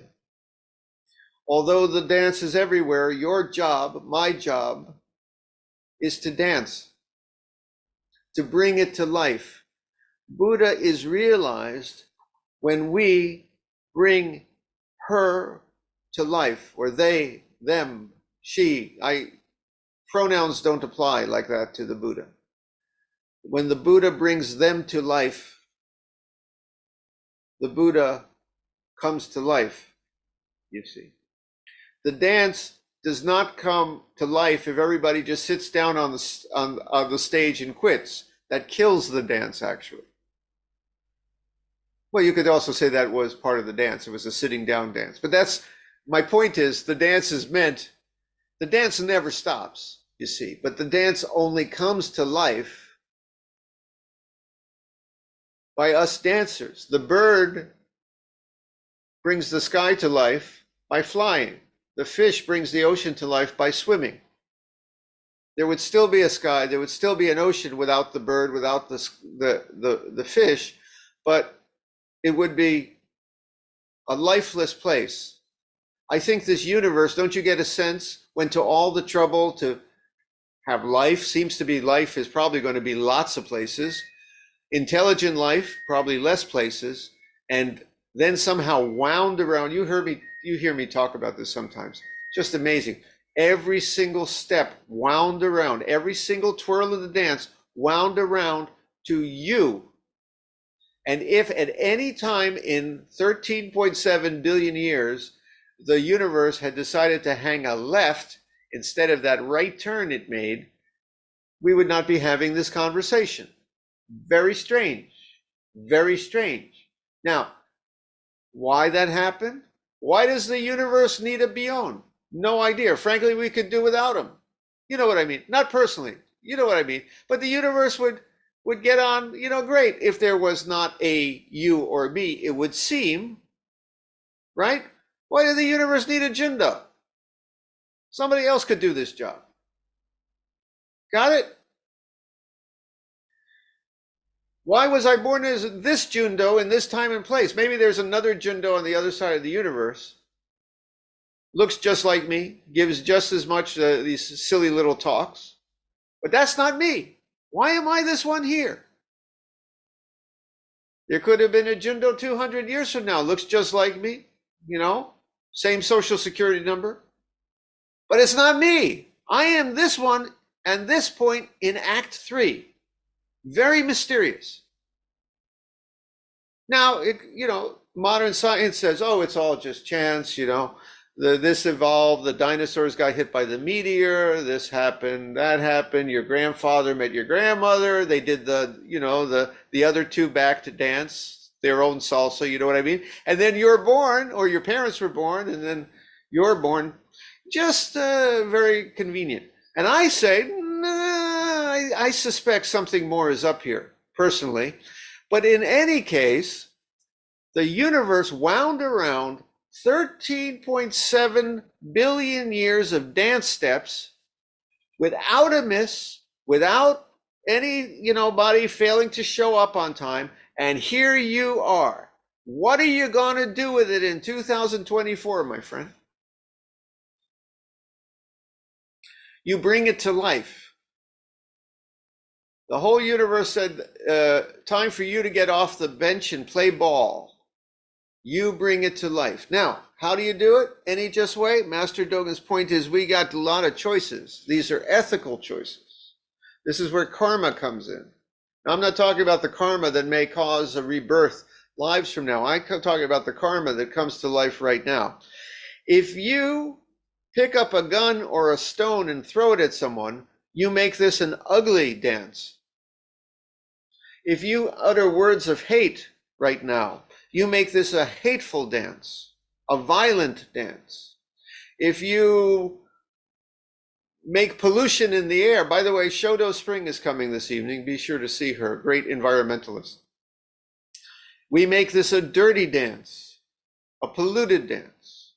Although the dance is everywhere, your job, my job, is to dance, to bring it to life. Buddha is realized when we bring her to life, or they, them, she. Pronouns don't apply like that to the Buddha. When the Buddha brings them to life, the Buddha comes to life, you see. The dance does not come to life if everybody just sits down on the stage and quits. That kills the dance, actually. Well, you could also say that was part of the dance. It was a sitting down dance. But that's, my point is, the dance is meant, the dance never stops, you see, but the dance only comes to life by us dancers. The bird brings the sky to life by flying. The fish brings the ocean to life by swimming. There would still be a sky, there would still be an ocean without the bird, without the fish, but it would be a lifeless place. I think this universe, don't you get a sense, went to all the trouble to have life? Seems to be life is probably going to be lots of places. Intelligent life, probably less places, and then somehow wound around. You hear me talk about this sometimes. Just amazing. Every single step wound around, every single twirl of the dance wound around to you. And if at any time in 13.7 billion years, the universe had decided to hang a left instead of that right turn it made, we would not be having this conversation. Very strange, very strange. Now, why that happened? Why does the universe need a Bion? No idea. Frankly, we could do without him. You know what I mean? Not personally, you know what I mean? But the universe would get on, great. If there was not a you or me, it would seem, right? Why did the universe need a Jindo? Somebody else could do this job. Got it? Why was I born as this Jundo in this time and place? Maybe there's another Jundo on the other side of the universe. Looks just like me, gives just as much these silly little talks. But that's not me. Why am I this one here? There could have been a Jundo 200 years from now. Looks just like me, same social security number. But it's not me. I am this one and this point in Act 3. Very mysterious. Now, modern science says, oh, it's all just chance, this evolved, the dinosaurs got hit by the meteor, this happened, that happened, your grandfather met your grandmother, they did the other two back to dance their own salsa, you know what I mean? And then you're born, or your parents were born, and then you're born. Just very convenient. And I say, I suspect something more is up here, personally. But in any case, the universe wound around 13.7 billion years of dance steps without a miss, without any, body failing to show up on time. And here you are. What are you going to do with it in 2024, my friend? You bring it to life. The whole universe said, time for you to get off the bench and play ball. You bring it to life. Now, how do you do it? Any just way? Master Dogen's point is we got a lot of choices. These are ethical choices. This is where karma comes in. Now, I'm not talking about the karma that may cause a rebirth lives from now. I'm talking about the karma that comes to life right now. If you pick up a gun or a stone and throw it at someone, you make this an ugly dance. If you utter words of hate right now, you make this a hateful dance, a violent dance. If you make pollution in the air, by the way, Shodo Spring is coming this evening. Be sure to see her, great environmentalist. We make this a dirty dance, a polluted dance.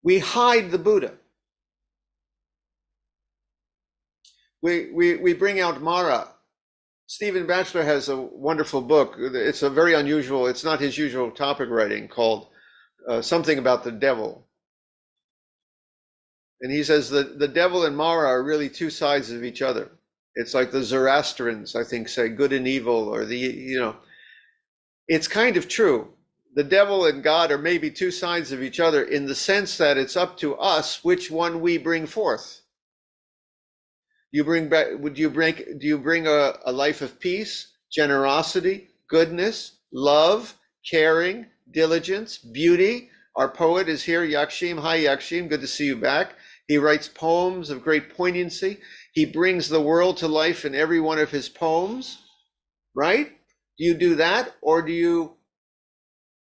We hide the Buddha. We bring out Mara. Stephen Batchelor has a wonderful book. It's a very unusual, it's not his usual topic writing, called Something About the Devil. And he says that the devil and Mara are really two sides of each other. It's like the Zoroastrians, I think, say good and evil, or it's kind of true. The devil and God are maybe two sides of each other in the sense that it's up to us which one we bring forth. Do you bring a life of peace, generosity, goodness, love, caring, diligence, beauty? Our poet is here, Yakshim. Hi, Yakshim. Good to see you back. He writes poems of great poignancy. He brings the world to life in every one of his poems, right? Do you do that, or do you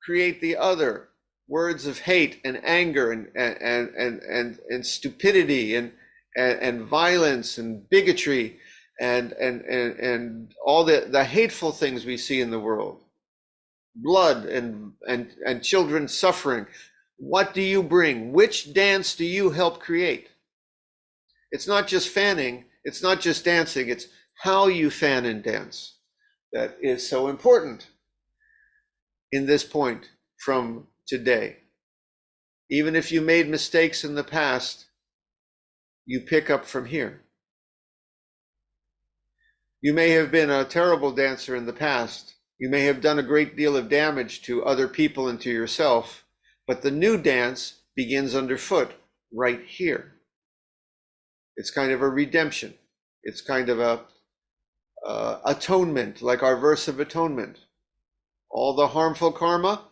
create the other? Words of hate and anger and stupidity and violence and bigotry and all the hateful things we see in the world, blood and children suffering. What do you bring? Which dance do you help create? It's not just fanning, it's not just dancing, it's how you fan and dance that is so important in this point from today. Even if you made mistakes in the past, you pick up from here. You may have been a terrible dancer in the past. You may have done a great deal of damage to other people and to yourself, but the new dance begins underfoot right here. It's kind of a redemption. It's kind of a atonement, like our verse of atonement. All the harmful karma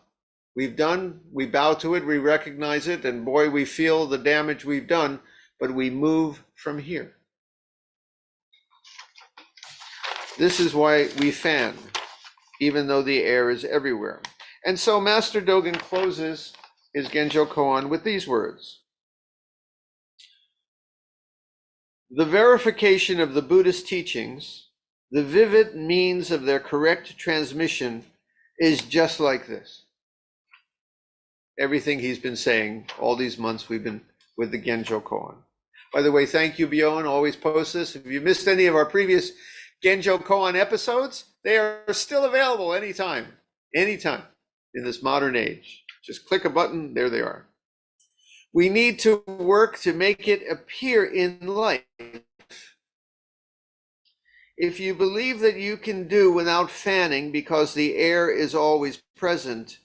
we've done, we bow to it, we recognize it, and boy, we feel the damage we've done, but we move from here. This is why we fan, even though the air is everywhere. And so Master Dogen closes his Genjo Koan with these words. The verification of the Buddhist teachings, the vivid means of their correct transmission, is just like this. Everything he's been saying all these months we've been with the Genjo Koan. By the way, thank you, Bjorn. Always post this. If you missed any of our previous Genjo Koan episodes, they are still available anytime in this modern age. Just click a button, there they are. We need to work to make it appear in life. If you believe that you can do without fanning because the air is always present,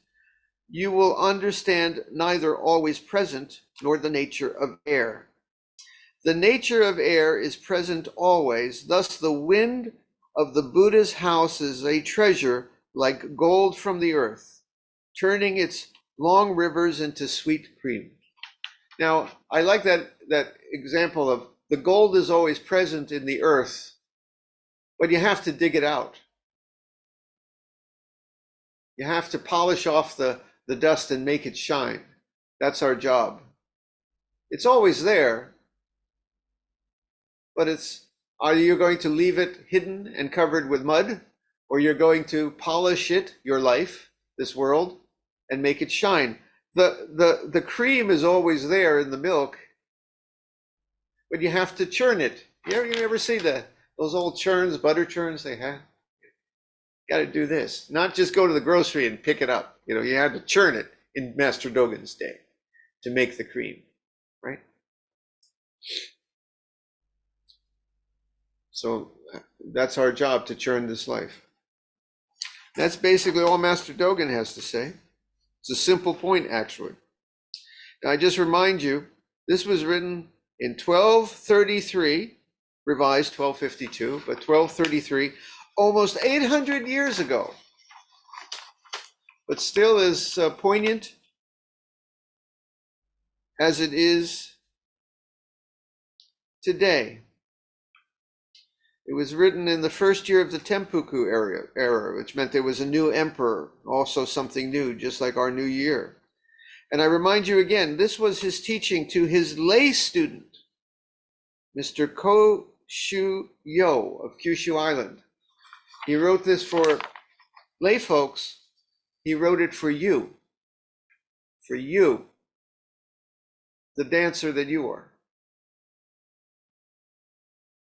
you will understand neither always present nor the nature of air. The nature of air is present always, thus the wind of the Buddha's house is a treasure like gold from the earth, turning its long rivers into sweet cream. Now, I like that example of the gold is always present in the earth, but you have to dig it out. You have to polish off the dust and make it shine. That's our job. It's always there, but are you going to leave it hidden and covered with mud, or you're going to polish it, your life, this world, and make it shine? The cream is always there in the milk, but you have to churn it. You ever see those old churns, butter churns they have? Got to do this, not just go to the grocery and pick it up. You know, you had to churn it in Master Dogen's day to make the cream, right? So that's our job, to churn this life. That's basically all Master Dogen has to say. It's a simple point, actually. Now, I just remind you, this was written in 1233, revised 1252, but 1233, almost 800 years ago, but still as poignant as it is today. It was written in the first year of the Tempuku era, which meant there was a new emperor, also something new, just like our new year. And I remind you again, this was his teaching to his lay student, Mr. Koshu Yo of Kyushu Island. He wrote this for lay folks. He wrote it for you, the dancer that you are.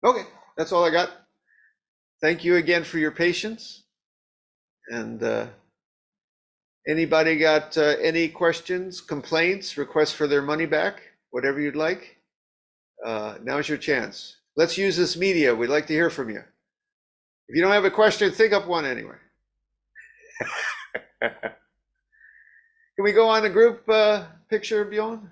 Okay, that's all I got. Thank you again for your patience. And anybody got any questions, complaints, requests for their money back, whatever you'd like? Now's your chance. Let's use this media. We'd like to hear from you. If you don't have a question, think up one anyway. Can we go on a group picture, Bjorn?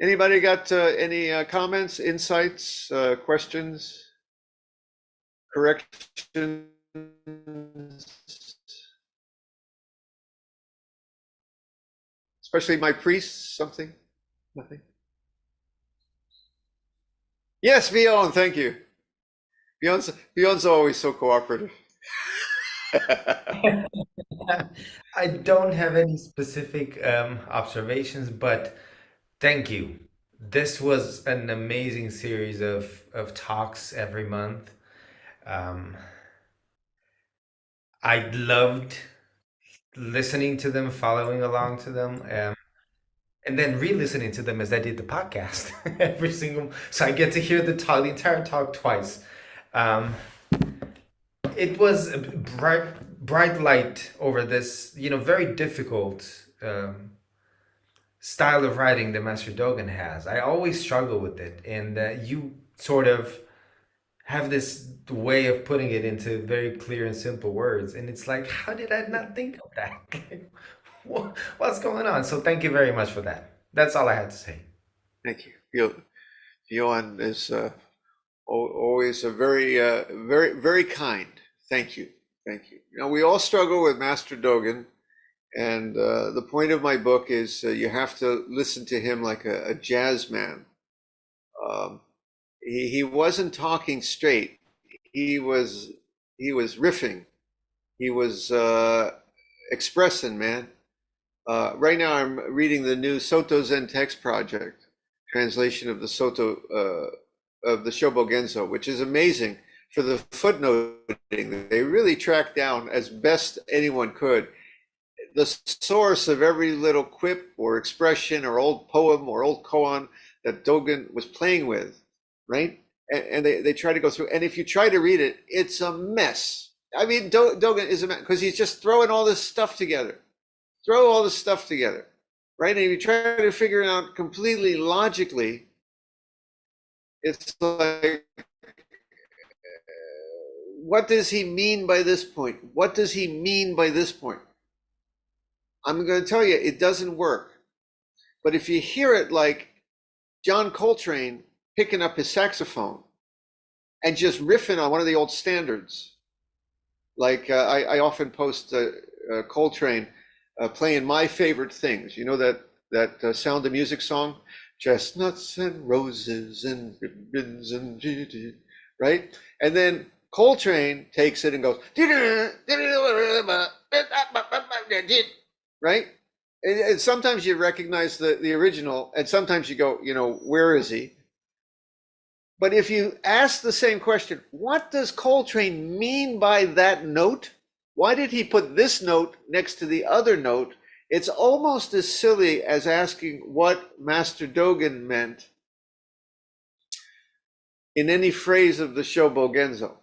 Anybody got any comments, insights, questions, corrections? Especially my priests, something? Nothing? Yes, Bjorn, thank you. Bjorn's always so cooperative. I don't have any specific observations, but thank you. This was an amazing series of talks every month. I loved listening to them, following along to them, and then re-listening to them as I did the podcast every single. So I get to hear the entire talk twice. It was a bright light over this, very difficult style of writing that Master Dogen has. I always struggle with it, and you sort of have this way of putting it into very clear and simple words, and it's like, how did I not think of that? What's going on? So thank you very much for that. That's all I had to say. Thank you. Bjorn is always a very kind. Thank you. We all struggle with Master Dogen, and the point of my book is you have to listen to him like a jazz man. He wasn't talking straight. He was riffing. He was expressing, man. Right now I'm reading the new Soto Zen text project, translation of the Soto of the Shobo Genzo, which is amazing for the footnoting. They really tracked down as best anyone could the source of every little quip or expression or old poem or old koan that Dogen was playing with, right? And they try to go through. And if you try to read it, it's a mess. I mean, Dogen is a mess because he's just throwing all this stuff together. Right? And if you try to figure it out completely logically, it's like, what does he mean by this point? What does he mean by this point? I'm going to tell you, it doesn't work. But if you hear it like John Coltrane picking up his saxophone and just riffing on one of the old standards, like I often post Coltrane playing my favorite things. You know that Sound of Music song, chestnuts and roses and ribbons and right? And then Coltrane takes it and goes right? And sometimes you recognize the original, and sometimes you go, where is he? But if you ask the same question, what does Coltrane mean by that note? Why did he put this note next to the other note It's almost as silly as asking what Master Dogen meant in any phrase of the Shobo Genzo.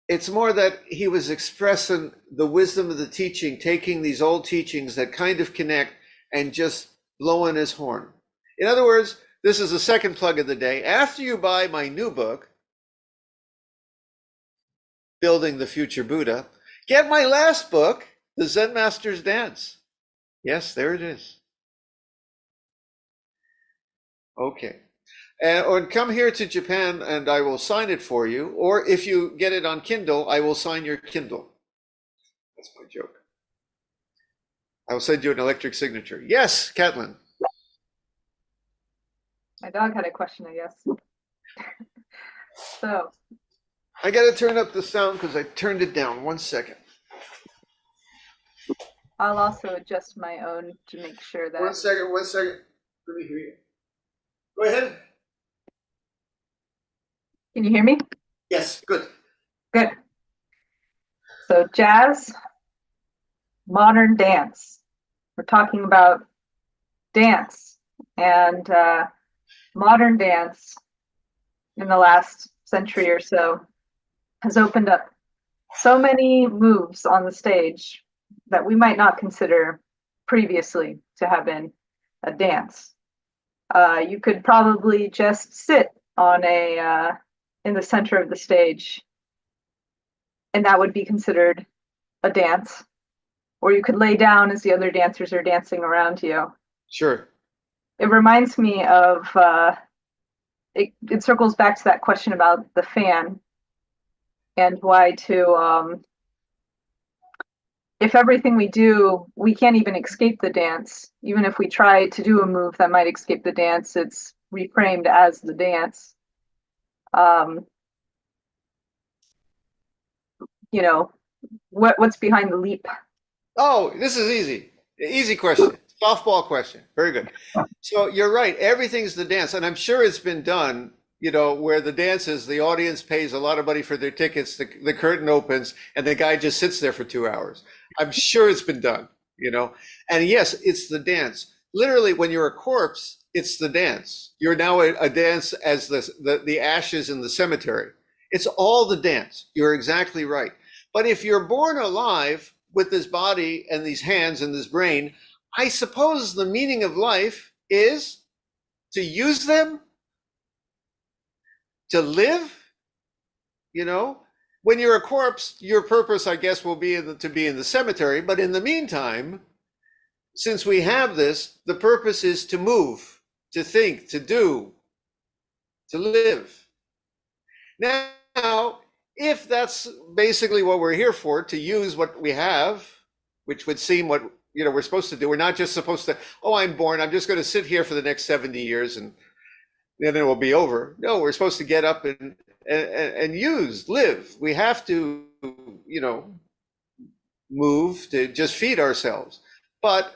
It's more that he was expressing the wisdom of the teaching, taking these old teachings that kind of connect and just blowing his horn. In other words, this is the second plug of the day. After you buy my new book, Building the Future Buddha, get my last book, The Zen Master's Dance. Yes, there it is. Okay. Or come here to Japan and I will sign it for you. Or if you get it on Kindle, I will sign your Kindle. That's my joke. I will send you an electric signature. Yes, Catlin. My dog had a question, I guess. So, I got to turn up the sound because I turned it down. 1 second. I'll also adjust my own to make sure that. 1 second, 1 second. Let me hear you. Go ahead. Can you hear me? Yes, good. Good. So, jazz, modern dance. We're talking about dance, and modern dance in the last century or so has opened up so many moves on the stage that we might not consider previously to have been a dance. You could probably just sit on in the center of the stage, and that would be considered a dance. Or you could lay down as the other dancers are dancing around you. Sure. It reminds me of, it circles back to that question about the fan and why if everything we do, we can't even escape the dance. Even if we try to do a move that might escape the dance, it's reframed as the dance. You know, what's behind the leap? Oh, this is easy. Easy question. Softball question. Very good. So you're right. Everything's the dance. And I'm sure it's been done, where the dance is the audience pays a lot of money for their tickets, the curtain opens, and the guy just sits there for 2 hours. I'm sure it's been done, And yes, it's the dance. Literally, when you're a corpse, it's the dance. You're now a dance as the ashes in the cemetery. It's all the dance. You're exactly right. But if you're born alive with this body and these hands and this brain, I suppose the meaning of life is to use them, to live. When you're a corpse, your purpose, I guess, will be to be in the cemetery. But in the meantime, since we have this, the purpose is to move, to think, to do, to live. Now, if that's basically what we're here for, to use what we have, which would seem what we're supposed to do. We're not just supposed to, I'm born, I'm just going to sit here for the next 70 years and then it will be over. No, we're supposed to get up and live. We have to, move to just feed ourselves. But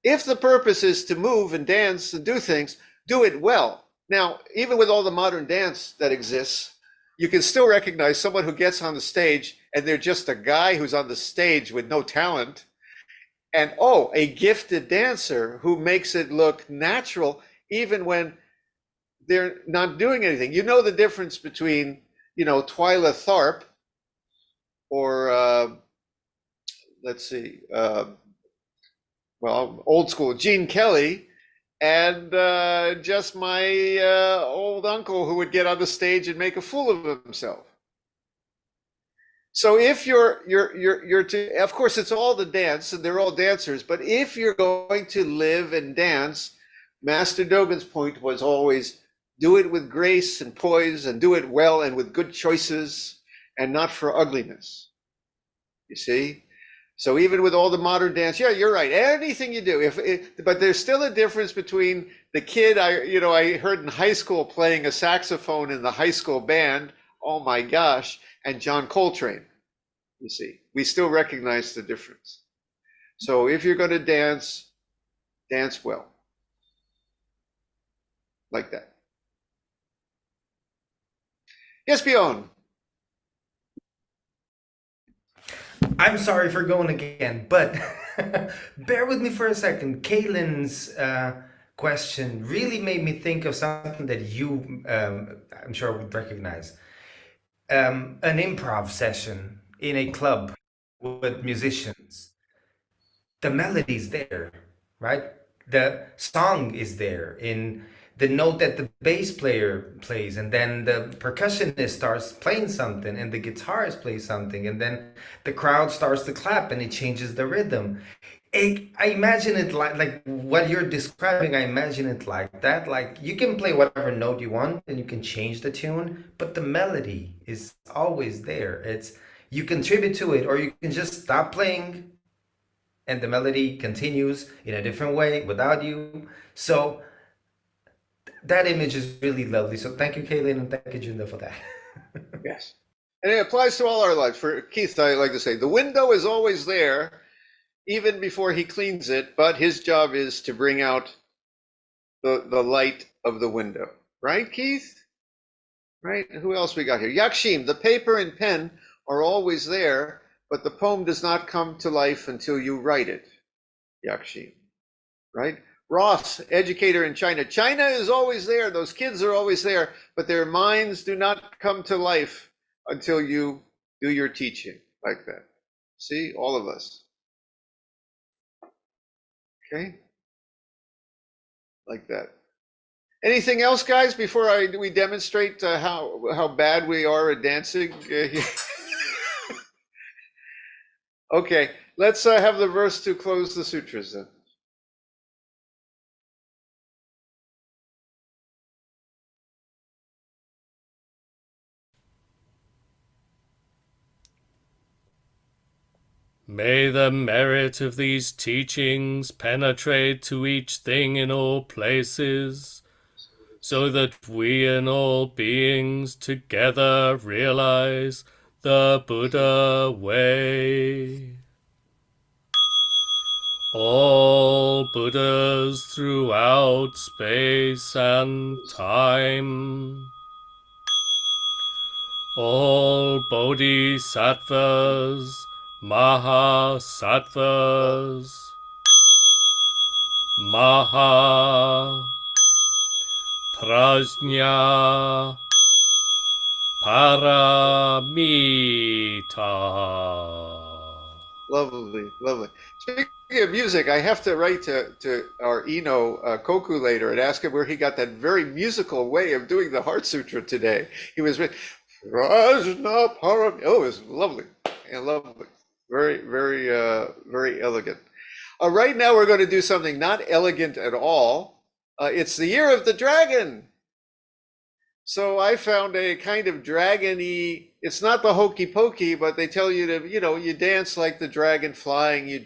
if the purpose is to move and dance and do things, do it well. Now, even with all the modern dance that exists, you can still recognize someone who gets on the stage and they're just a guy who's on the stage with no talent, and a gifted dancer who makes it look natural even when they're not doing anything. You know the difference between, Twyla Tharp or old school Gene Kelly, and just my old uncle who would get on the stage and make a fool of himself. So if you're of course it's all the dance and they're all dancers, but if you're going to live and dance, Master Dogen's point was always do it with grace and poise and do it well and with good choices and not for ugliness. You see? So even with all the modern dance, yeah, you're right. Anything you do, but there's still a difference between the kid I heard in high school playing a saxophone in the high school band, oh my gosh, and John Coltrane. You see, we still recognize the difference. So if you're going to dance, dance well, like that. Yes, Bjorn. I'm sorry for going again, but bear with me for a second. Kaylin's question really made me think of something that you, I'm sure, would recognize. An improv session in a club with musicians. The melody's there, right? The song is there in the note that the bass player plays, and then the percussionist starts playing something, and the guitarist plays something, and then the crowd starts to clap, and it changes the rhythm. I imagine it like what you're describing. I imagine it like that. Like you can play whatever note you want, and you can change the tune, but the melody is always there. It's you contribute to it, or you can just stop playing and the melody continues in a different way without you. So that image is really lovely. So thank you, Kaylin, and thank you, Jinda, for that. Yes. And it applies to all our lives. For Keith, I like to say the window is always there, even before he cleans it, but his job is to bring out the light of the window. Right, Keith? Right? Who else we got here? Yakshim, the paper and pen are always there, but the poem does not come to life until you write it. Yakshim. Right? Ross, educator in China. China is always there. Those kids are always there, but their minds do not come to life until you do your teaching like that. See, all of us. Okay? Like that. Anything else, guys, before we demonstrate how bad we are at dancing? Okay, let's have the verse to close the sutras then. May the merit of these teachings penetrate to each thing in all places, so that we and all beings together realize the Buddha way. All Buddhas throughout space and time, all bodhisattvas, mahasattvas, maha prajna paramita. Lovely, lovely. Speaking of music, I have to write to our Eno Koku later and ask him where he got that very musical way of doing the Heart Sutra today. He was Prajna Param. Oh, it was lovely and lovely. Very, very, very elegant. Right now, we're going to do something not elegant at all. It's the year of the dragon. So I found a kind of dragon-y, it's not the hokey pokey, but they tell you to, you dance like the dragon flying, you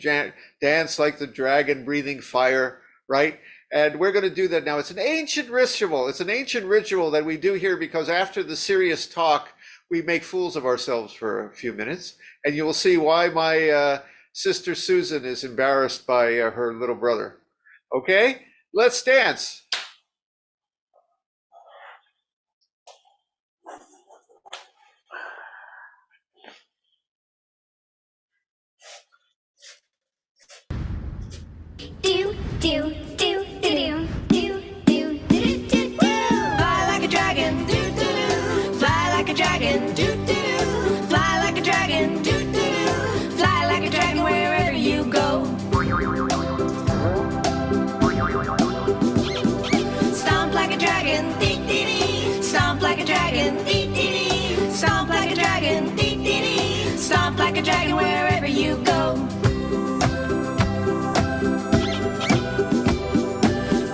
dance like the dragon breathing fire, right? And we're going to do that now. It's an ancient ritual. It's an ancient ritual that we do here because after the serious talk, we make fools of ourselves for a few minutes. And you will see why my sister Susan is embarrassed by her little brother. Okay, let's dance. Do do do do do do do do. Fly like a dragon. Do do do. Fly like a dragon. Do do do. Fly like a dragon. Do do do. Fly like a dragon wherever you go. Stomp like a dragon. Dee dee dee. Stomp like a dragon. Dee dee dee. Stomp like a dragon. Dee dee dee. Stomp like a dragon wherever you go.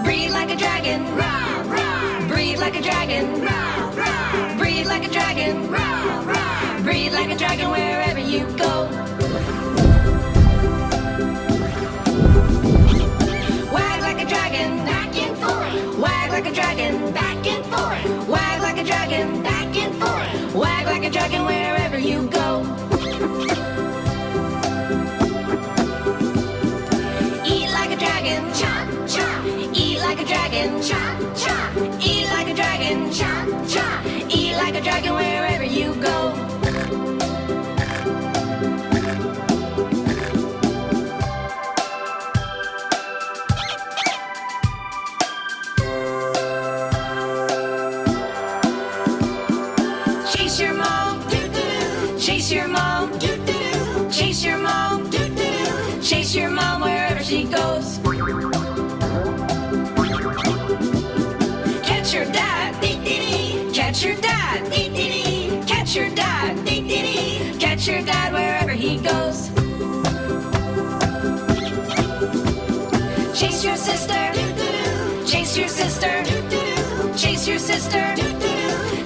Breathe like a dragon, rah, rah. Breathe like a dragon, rah, rah. Breathe like a dragon wherever you go. Wag like a dragon, back and forth. Wag like a dragon, back and forth. Wag like a dragon, back and forth. Wag like a dragon wherever you go. Eat like a dragon, chop, chop. Eat like a dragon, chop, chop. Eat like a dragon, chop, chop. Eat like a dragon wherever you go. dad, dee dee dee. Catch your dad, dee dee dee. Catch your dad wherever he goes. Chase your sister, chase your sister, chase your sister,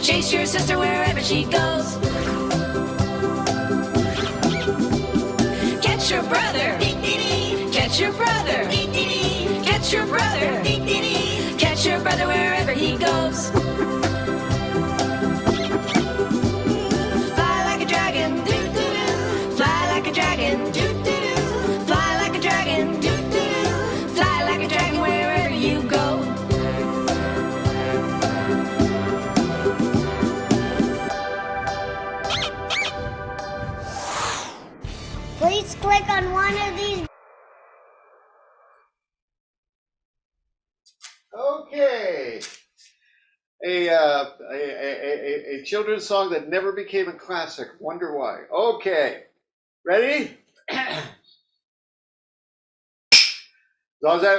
chase your sister wherever she goes. Catch your brother, catch your brother, catch your brother, catch your brother wherever he goes. Fly like a dragon, fly like a dragon, fly like a dragon, fly like a dragon wherever you go. Please click on one of these. Okay. A children's song that never became a classic. Wonder why. Okay. Ready? Zazen.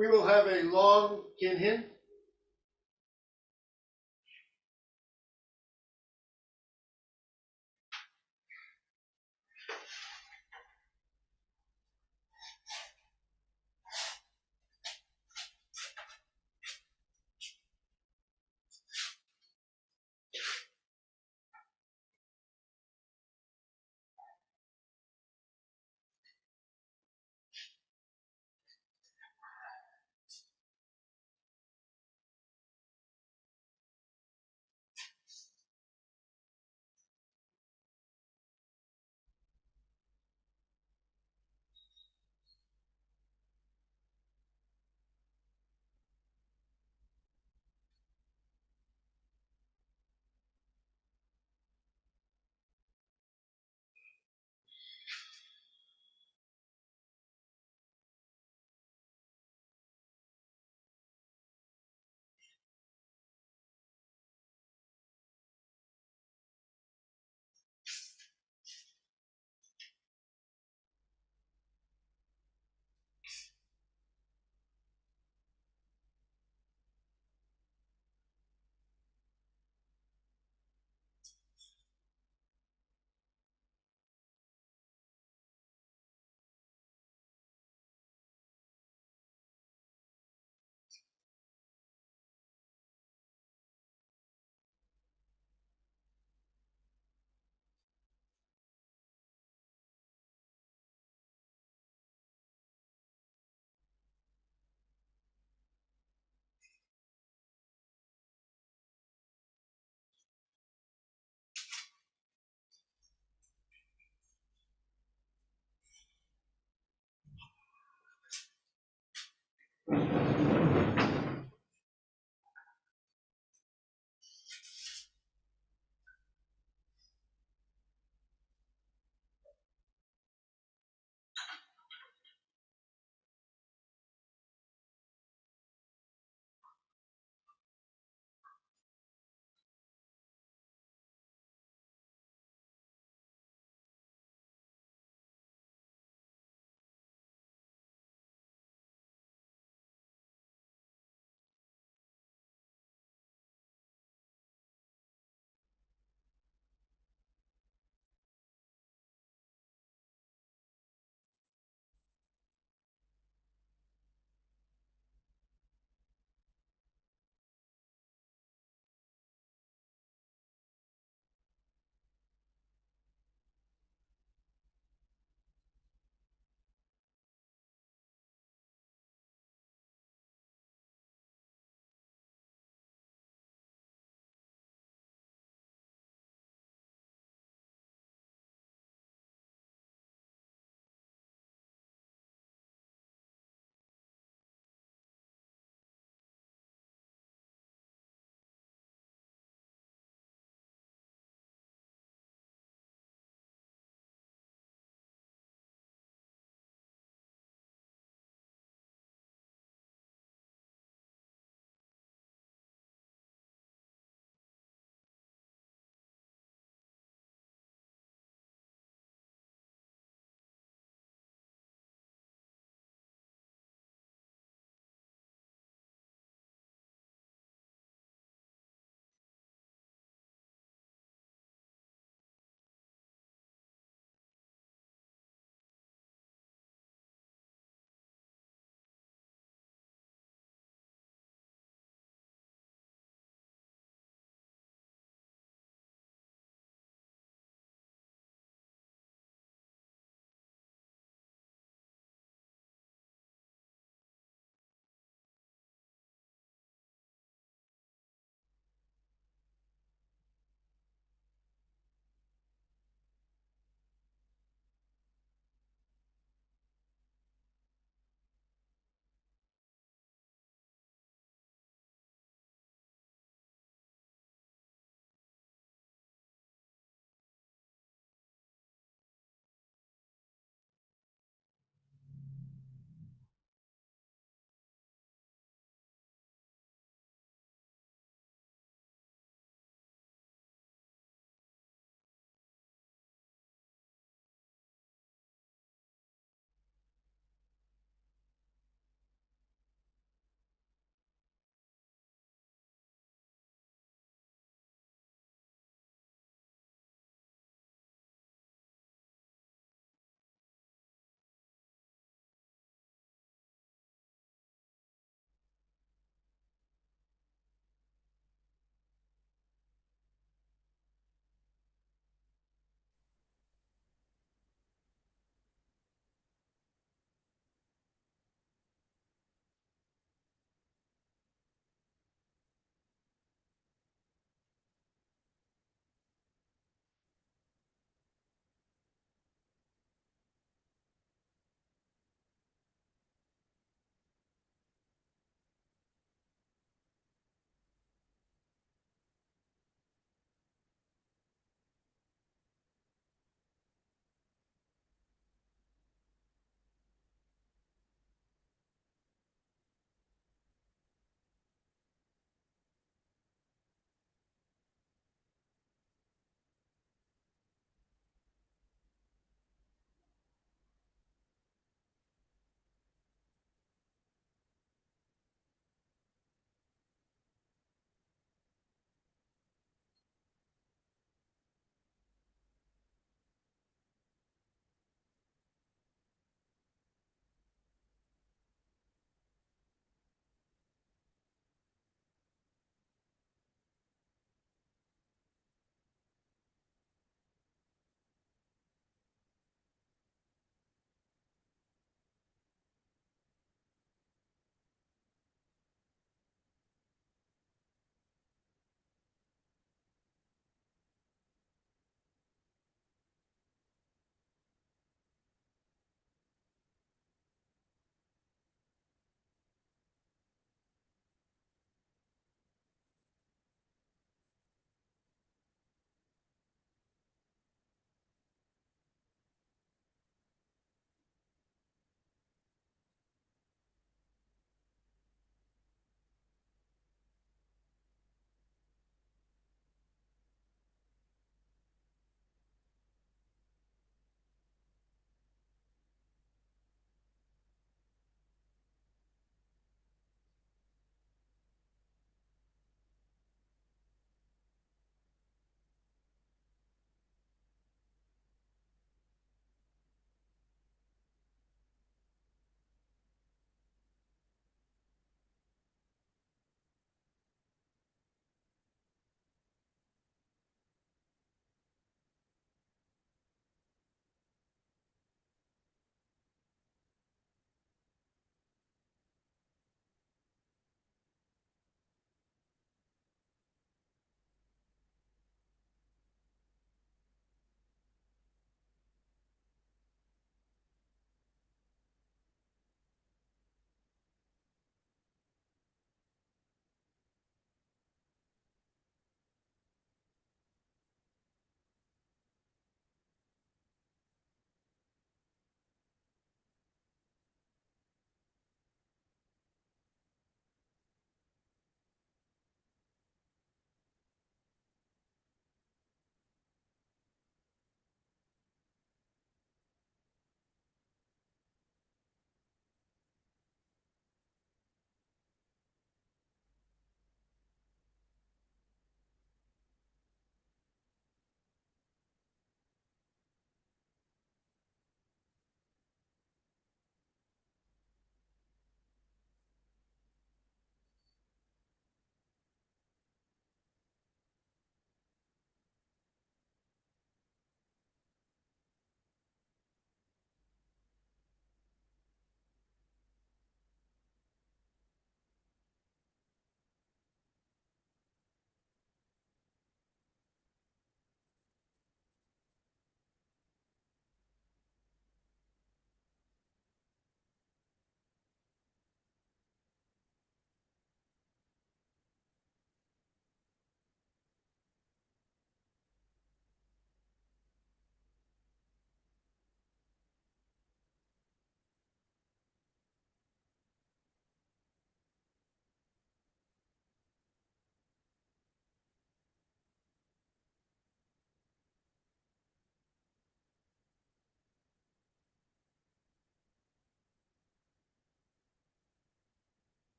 we will have a long Kinhin.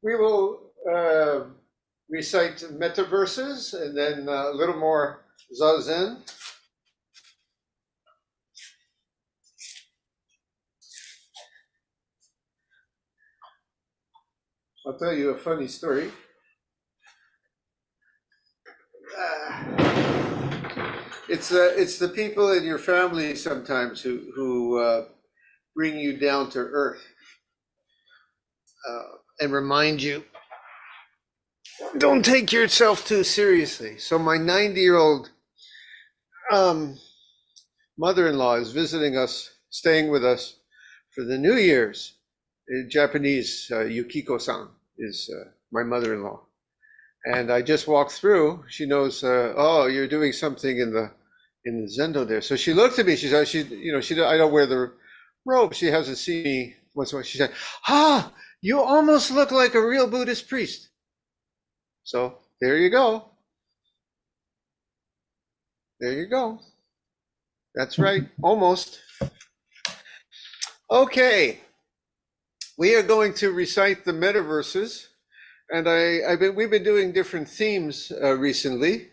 We will recite Metta verses and then a little more Zazen. I'll tell you a funny story. It's the people in your family sometimes who bring you down to earth and remind you, don't take yourself too seriously. So my 90-year-old mother-in-law is visiting us, staying with us for the New Year's. In Japanese, Yukiko-san is my mother-in-law. And I just walked through. She knows, oh, you're doing something in the Zendo there. So she looked at me. She said, I don't wear the robe. She hasn't seen me once in a while. She said, you almost look like a real Buddhist priest. So there you go. There you go. That's right, almost. Okay, we are going to recite the Metta verses, and we've been doing different themes recently.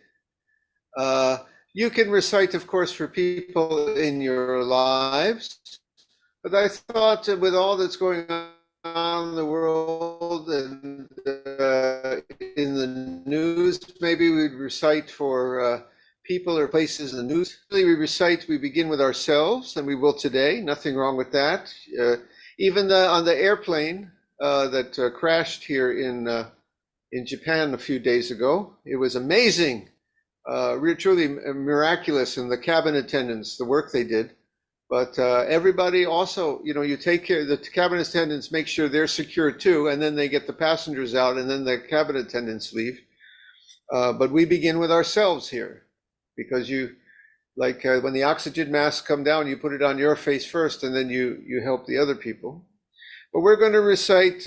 You can recite, of course, for people in your lives, but I thought with all that's going on in the world and in the news, maybe we'd recite for people or places in the news. We begin with ourselves, and we will today. Nothing wrong with that. Even on the airplane that crashed here in Japan a few days ago, it was amazing, truly miraculous, and the cabin attendants, the work they did. But everybody also, you take care. The cabin attendants make sure they're secure too, and then they get the passengers out, and then the cabin attendants leave. But we begin with ourselves here. Because when the oxygen masks come down, you put it on your face first, and then you help the other people. But we're going to recite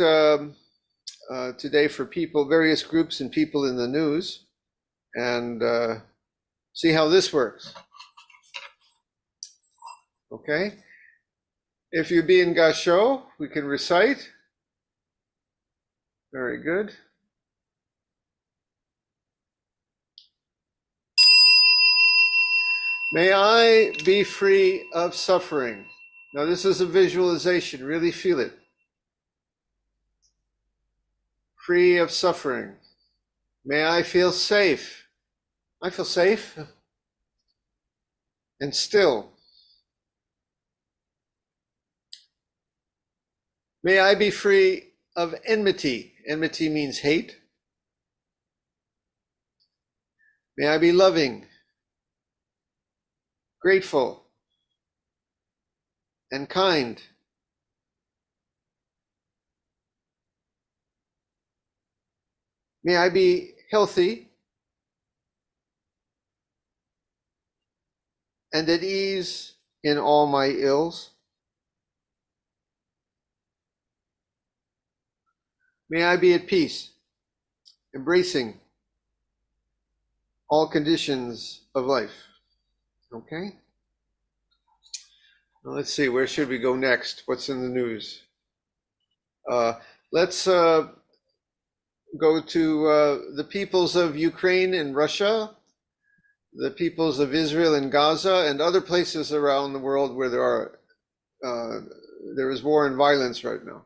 today for people, various groups and people in the news, and see how this works. Okay? If you be in Gasho, we can recite. Very good. May I be free of suffering. Now, this is a visualization. Really feel it. Free of suffering. May I feel safe. I feel safe and still. May I be free of enmity. Enmity means hate. May I be loving, grateful, and kind. May I be healthy and at ease in all my ills. May I be at peace, embracing all conditions of life. Okay? Now let's see, where should we go next? What's in the news? Let's go to the peoples of Ukraine and Russia, the peoples of Israel and Gaza, and other places around the world where there is war and violence right now.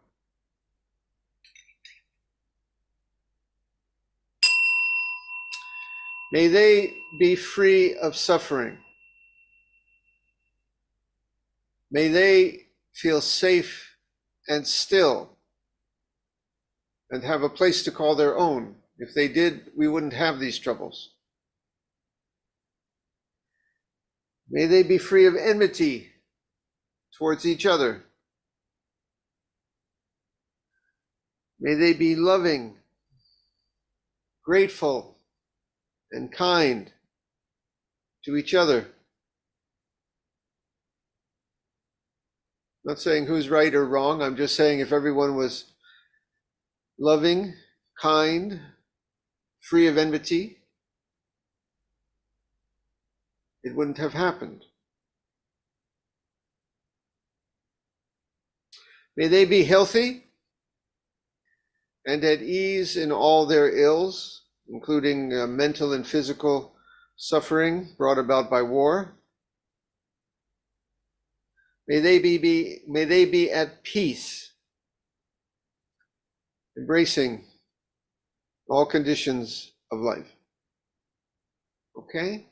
May they be free of suffering. May they feel safe and still and have a place to call their own. If they did, we wouldn't have these troubles. May they be free of enmity towards each other. May they be loving, grateful, and kind to each other. I'm not saying who's right or wrong. I'm just saying if everyone was loving, kind, free of enmity, it wouldn't have happened. May they be healthy and at ease in all their ills, including mental and physical suffering brought about by war. May they be at peace, embracing all conditions of life. Okay?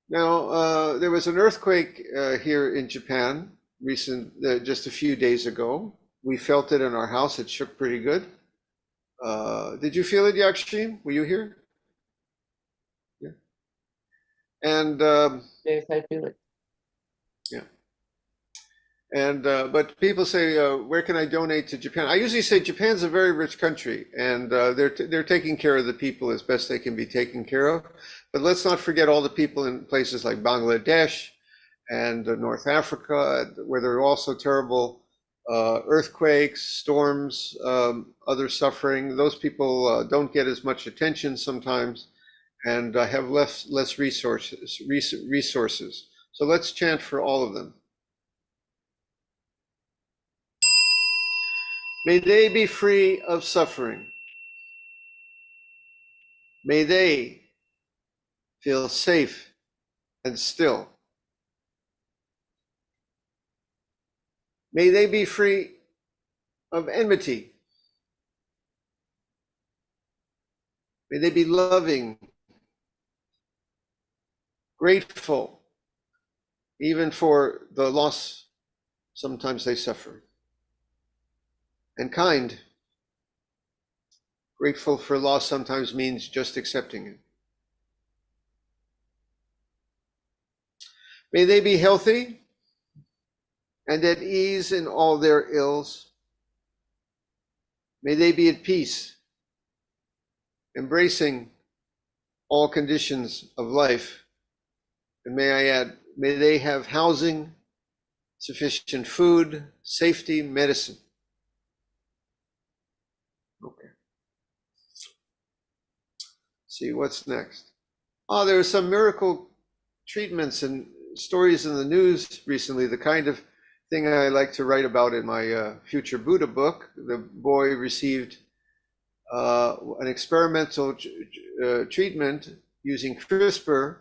Now, there was an earthquake here in Japan just a few days ago. We felt it in our house. It shook pretty good. Did you feel it, Yakshim? Were you here? Yeah. And Yes, I feel it. yeah. And but people say, where can I donate to Japan? I usually say Japan's a very rich country, and they're taking care of the people as best they can be taken care of. But let's not forget all the people in places like Bangladesh and North Africa, where there are also terrible earthquakes, storms, other suffering. Those people don't get as much attention sometimes, and have less resources. So let's chant for all of them. May they be free of suffering. May they feel safe and still. May they be free of enmity. May they be loving, grateful, even for the loss sometimes they suffer, and kind. Grateful for loss sometimes means just accepting it. May they be healthy and at ease in all their ills. May they be at peace, embracing all conditions of life. And may I add, may they have housing, sufficient food, safety, medicine. Okay. See what's next. There are some miracle treatments and stories in the news recently, the kind of thing I like to write about in my future Buddha book. The boy received an experimental treatment using CRISPR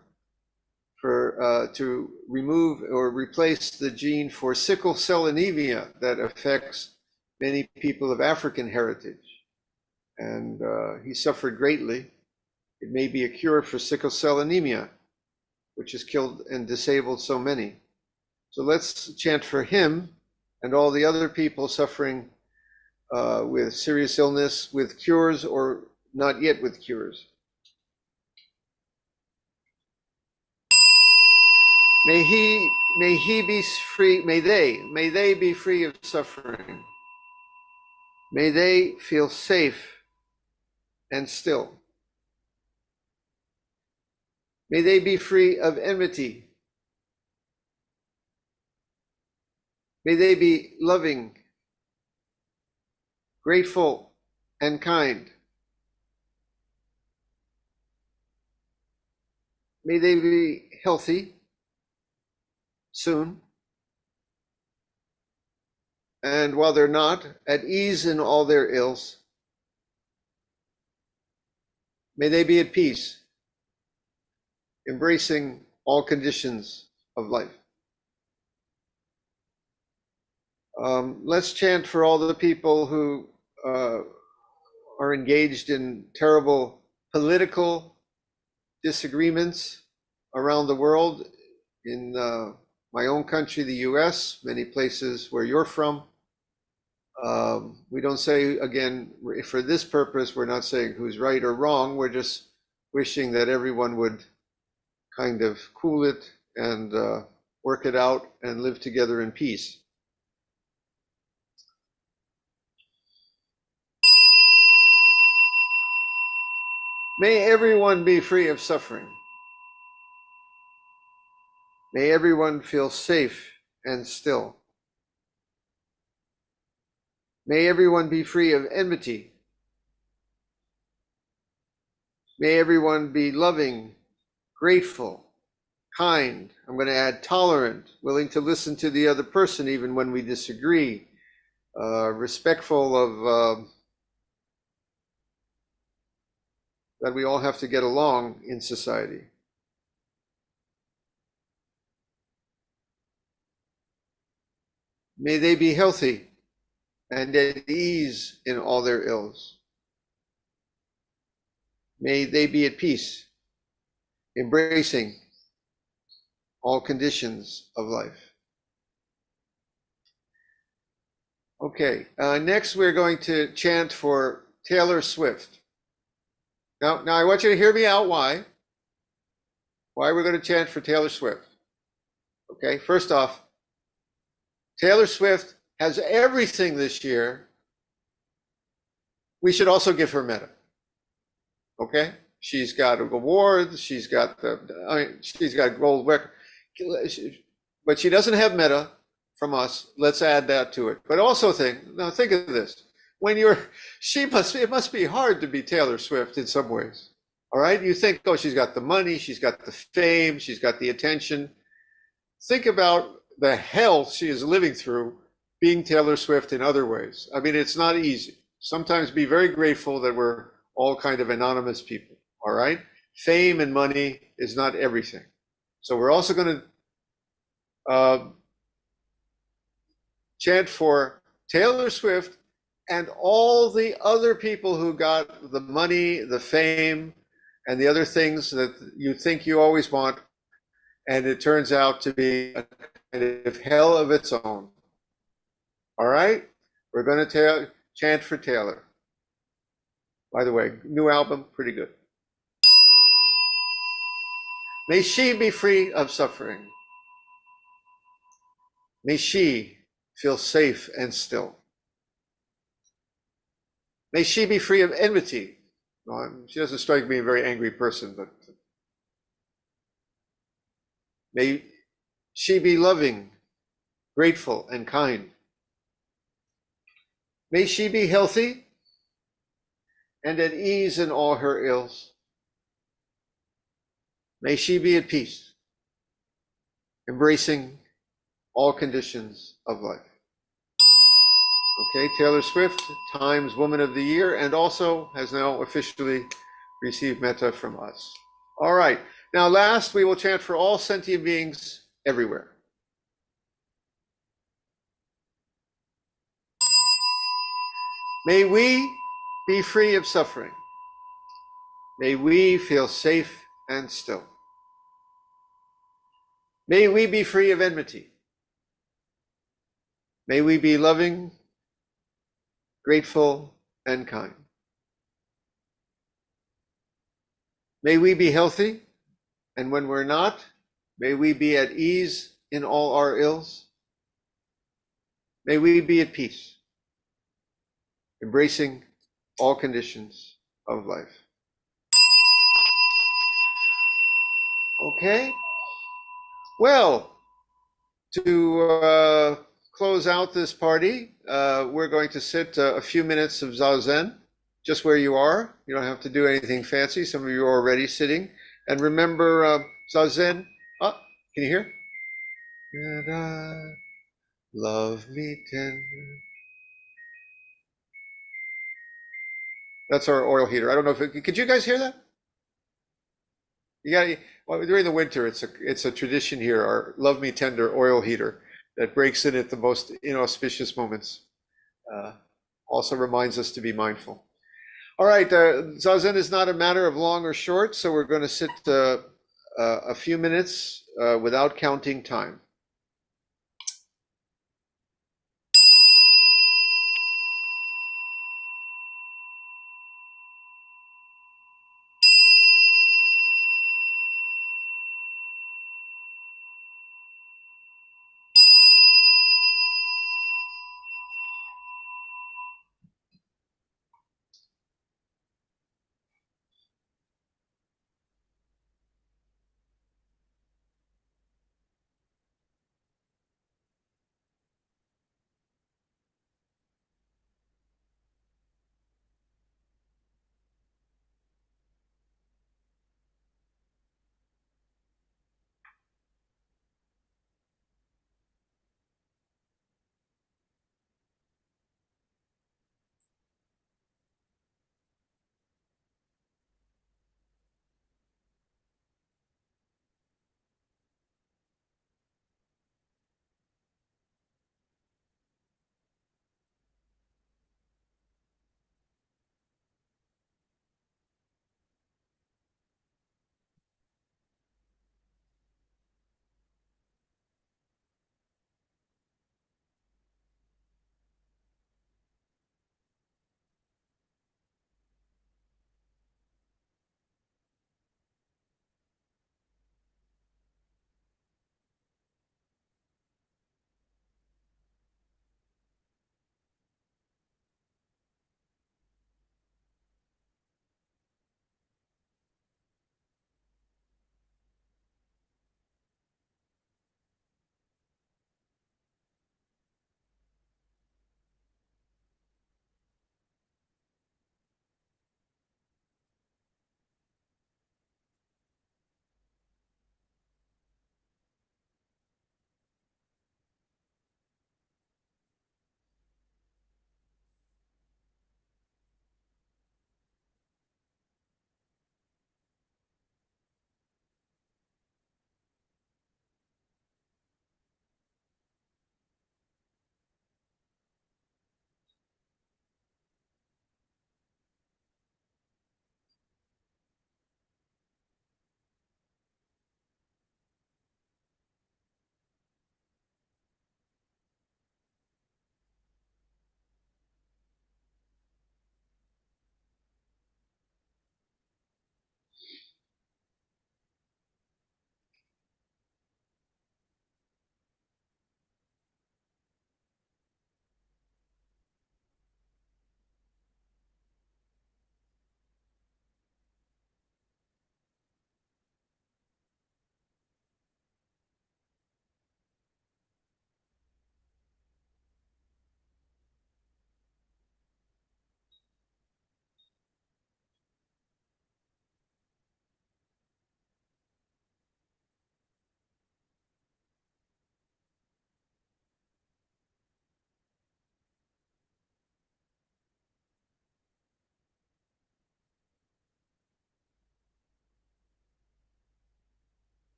to remove or replace the gene for sickle cell anemia that affects many people of African heritage. And he suffered greatly. It may be a cure for sickle cell anemia, which has killed and disabled so many. So let's chant for him and all the other people suffering with serious illness, with cures or not yet with cures. May he be free, may they be free of suffering. May they feel safe and still. May they be free of enmity. May they be loving, grateful, and kind. May they be healthy soon. And while they're not, at ease in all their ills. May they be at peace, embracing all conditions of life. Let's chant for all the people who are engaged in terrible political disagreements around the world, in my own country, the US, many places where you're from. We don't say, again, for this purpose, we're not saying who's right or wrong. We're just wishing that everyone would kind of cool it and work it out and live together in peace. May everyone be free of suffering. May everyone feel safe and still. May everyone be free of enmity. May everyone be loving, grateful, kind. I'm going to add tolerant, willing to listen to the other person even when we disagree, respectful of that we all have to get along in society. May they be healthy and at ease in all their ills. May they be at peace, embracing all conditions of life. Okay, next we're going to chant for Taylor Swift. Now I want you to hear me out why we're going to chant for Taylor Swift. Okay, first off, Taylor Swift has everything this year. We should also give her Metta. Okay, she's got awards, she's got gold record, but she doesn't have Metta from us. Let's add that to it. But also think of this: when it must be hard to be Taylor Swift in some ways. All right, you think, oh, she's got the money, she's got the fame, she's got the attention. Think about the hell she is living through being Taylor Swift in other ways. I mean, it's not easy. Sometimes be very grateful that we're all kind of anonymous people, all right? Fame and money is not everything. So we're also going to chant for Taylor Swift and all the other people who got the money, the fame, and the other things that you think you always want, and it turns out to be a kind of hell of its own. All right? We're going to chant for Taylor. By the way, new album, pretty good. May she be free of suffering. May she feel safe and still. May she be free of enmity. Well, she doesn't strike me a very angry person, but may she be loving, grateful, and kind. May she be healthy and at ease in all her ills. May she be at peace, embracing all conditions of life. Okay, Taylor Swift, Times Woman of the Year, and also has now officially received Metta from us. All right, now last we will chant for all sentient beings everywhere. May we be free of suffering. May we feel safe and still. May we be free of enmity. May we be loving, grateful, and kind. May we be healthy, and when we're not, may we be at ease in all our ills. May we be at peace, embracing all conditions of life. Okay? Well, to close out this party, we're going to sit a few minutes of Zazen, just where you are. You don't have to do anything fancy. Some of you are already sitting. And remember Zazen. Oh, can you hear? Metta, love me tender. That's our oil heater. I don't know if could you guys hear that? You got well, during the winter. It's a tradition here. Our love me tender oil heater that breaks in at the most inauspicious moments. Also reminds us to be mindful. All right, Zazen is not a matter of long or short, so we're going to sit a few minutes without counting time.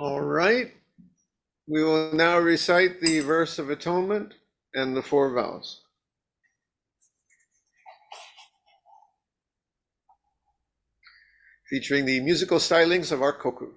All right. We will now recite the verse of atonement and the 4 vows. Featuring the musical stylings of our koku.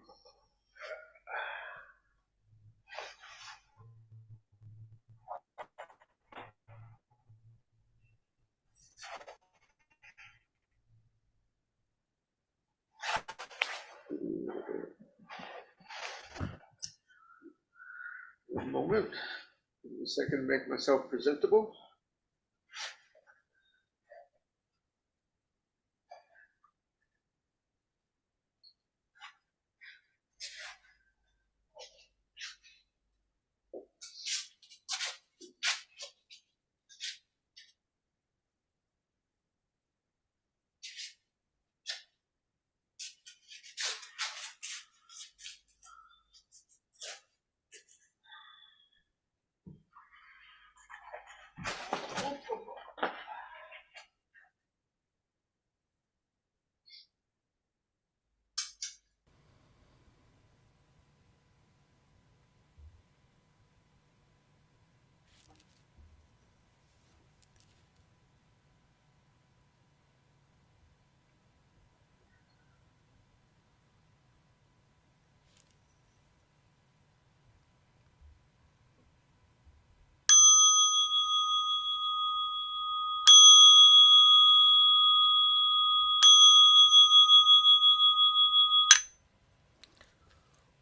One moment. Give me a second to make myself presentable.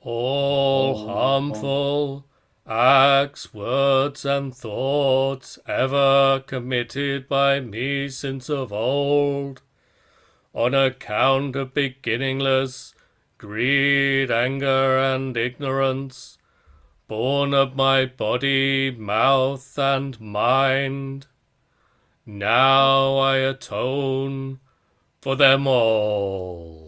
All harmful acts, words, and thoughts ever committed by me since of old, on account of beginningless greed, anger, and ignorance, born of my body, mouth, and mind, now I atone for them all.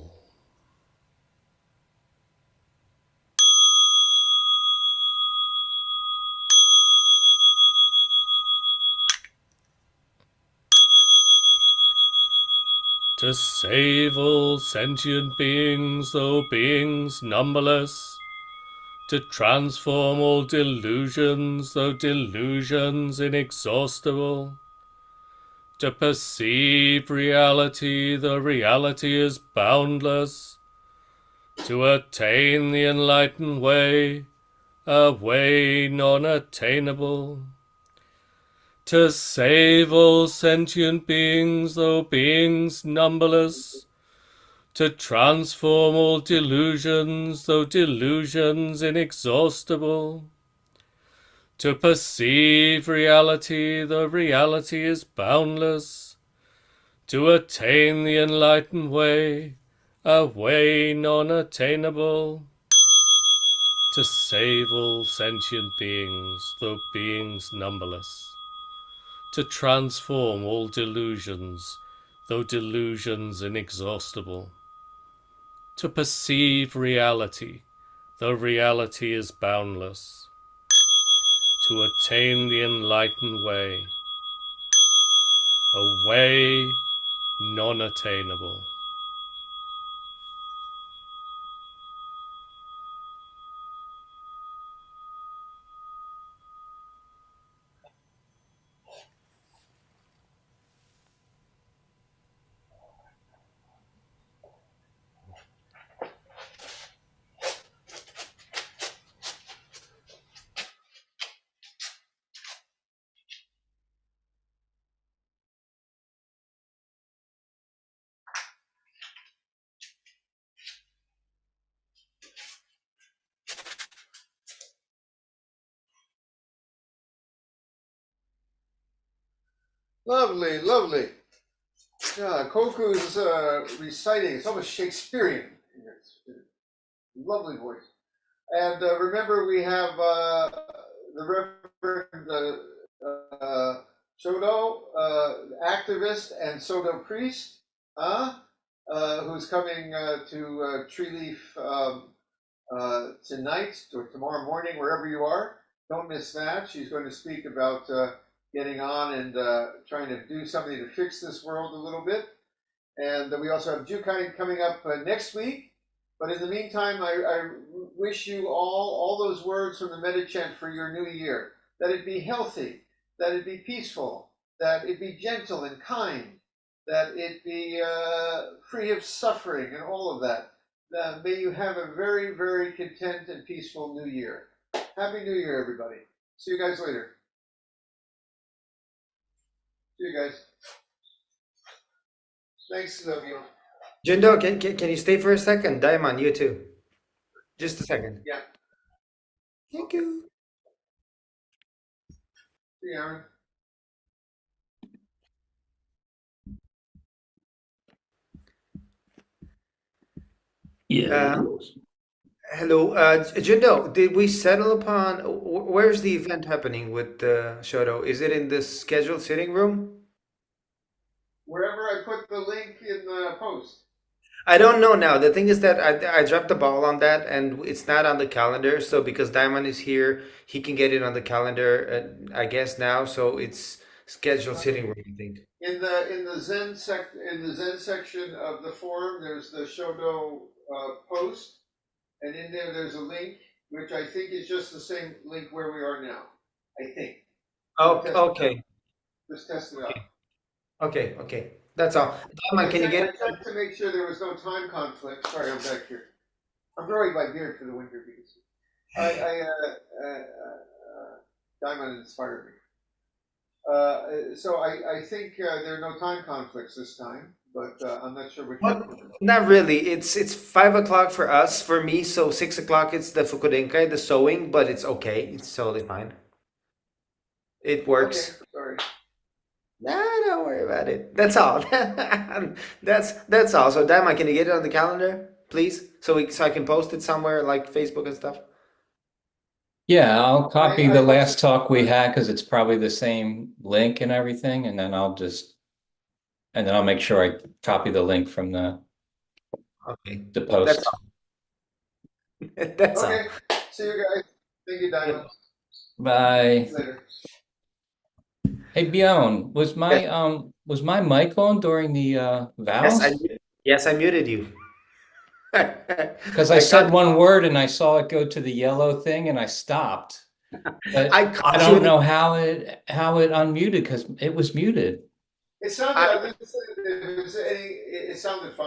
To save all sentient beings, though beings numberless, to transform all delusions, though delusions inexhaustible, to perceive reality, though reality is boundless, to attain the enlightened way, a way non-attainable, to save all sentient beings, though beings numberless, to transform all delusions, though delusions inexhaustible, to perceive reality, though reality is boundless, to attain the enlightened way, a way non-attainable, to save all sentient beings, though beings numberless, to transform all delusions, though delusions inexhaustible, to perceive reality, though reality is boundless, to attain the enlightened way, a way non-attainable. Lovely, lovely. Yeah, Koku's reciting, it's almost Shakespearean. Lovely voice. And remember, we have the Reverend Shodo, activist and Soto priest, who's coming to Tree Leaf tonight or tomorrow morning, wherever you are. Don't miss that. She's going to speak about getting on and trying to do something to fix this world a little bit. And we also have Jukai coming up next week. But in the meantime, I wish you all those words from the Metta chant for your new year. That it be healthy, that it be peaceful, that it be gentle and kind, that it be free of suffering and all of that. May you have a very, very content and peaceful new year. Happy New Year, everybody. See you guys later. See you guys. Thanks, Silvio. Genjo, can you stay for a second? Diamond, you too. Just a second. Yeah. Thank you. See you, Aaron. Yeah. Hello, Jindo, did we settle upon where's the event happening with Shoto? Is it in the scheduled sitting room? Wherever I put the link in the post. I don't know now. The thing is that I dropped the ball on that and it's not on the calendar. So because Diamond is here, he can get it on the calendar, I guess now. So it's scheduled sitting room, I think. In the Zen section of the forum, there's the Shodo post, and in there there's a link which I think is just the same link where we are now. I think. Oh, Test it out. okay. Just test it out. Okay. That's all. Diamond, can you get I checked to make sure there was no time conflict. Sorry, I'm back here. I'm growing my beard for the winter because Diamond inspired me. So I think there are no time conflicts this time, but I'm not sure which Well, one. not really. It's 5 o'clock for us, for me. So 6 o'clock it's the Fukudenkai, the sewing, but it's okay. It's totally fine. It works. Okay, sorry. Nah, don't worry about it. That's all. That's all. So Diamond, can you get it on the calendar, please? So I can post it somewhere like Facebook and stuff. Yeah, I'll copy I the posted- last talk we had because it's probably the same link and everything, and then I'll make sure I copy the link from the Okay. post. That's all. That's all. Okay, see you guys. Thank you, Diamond. Bye. See you later. Hey Bjorn, was my mic on during the vows? Yes, I muted you. Because I said one word and I saw it go to the yellow thing and I stopped. But I caught I you don't in- know how it unmuted because it was muted. It sounded fine.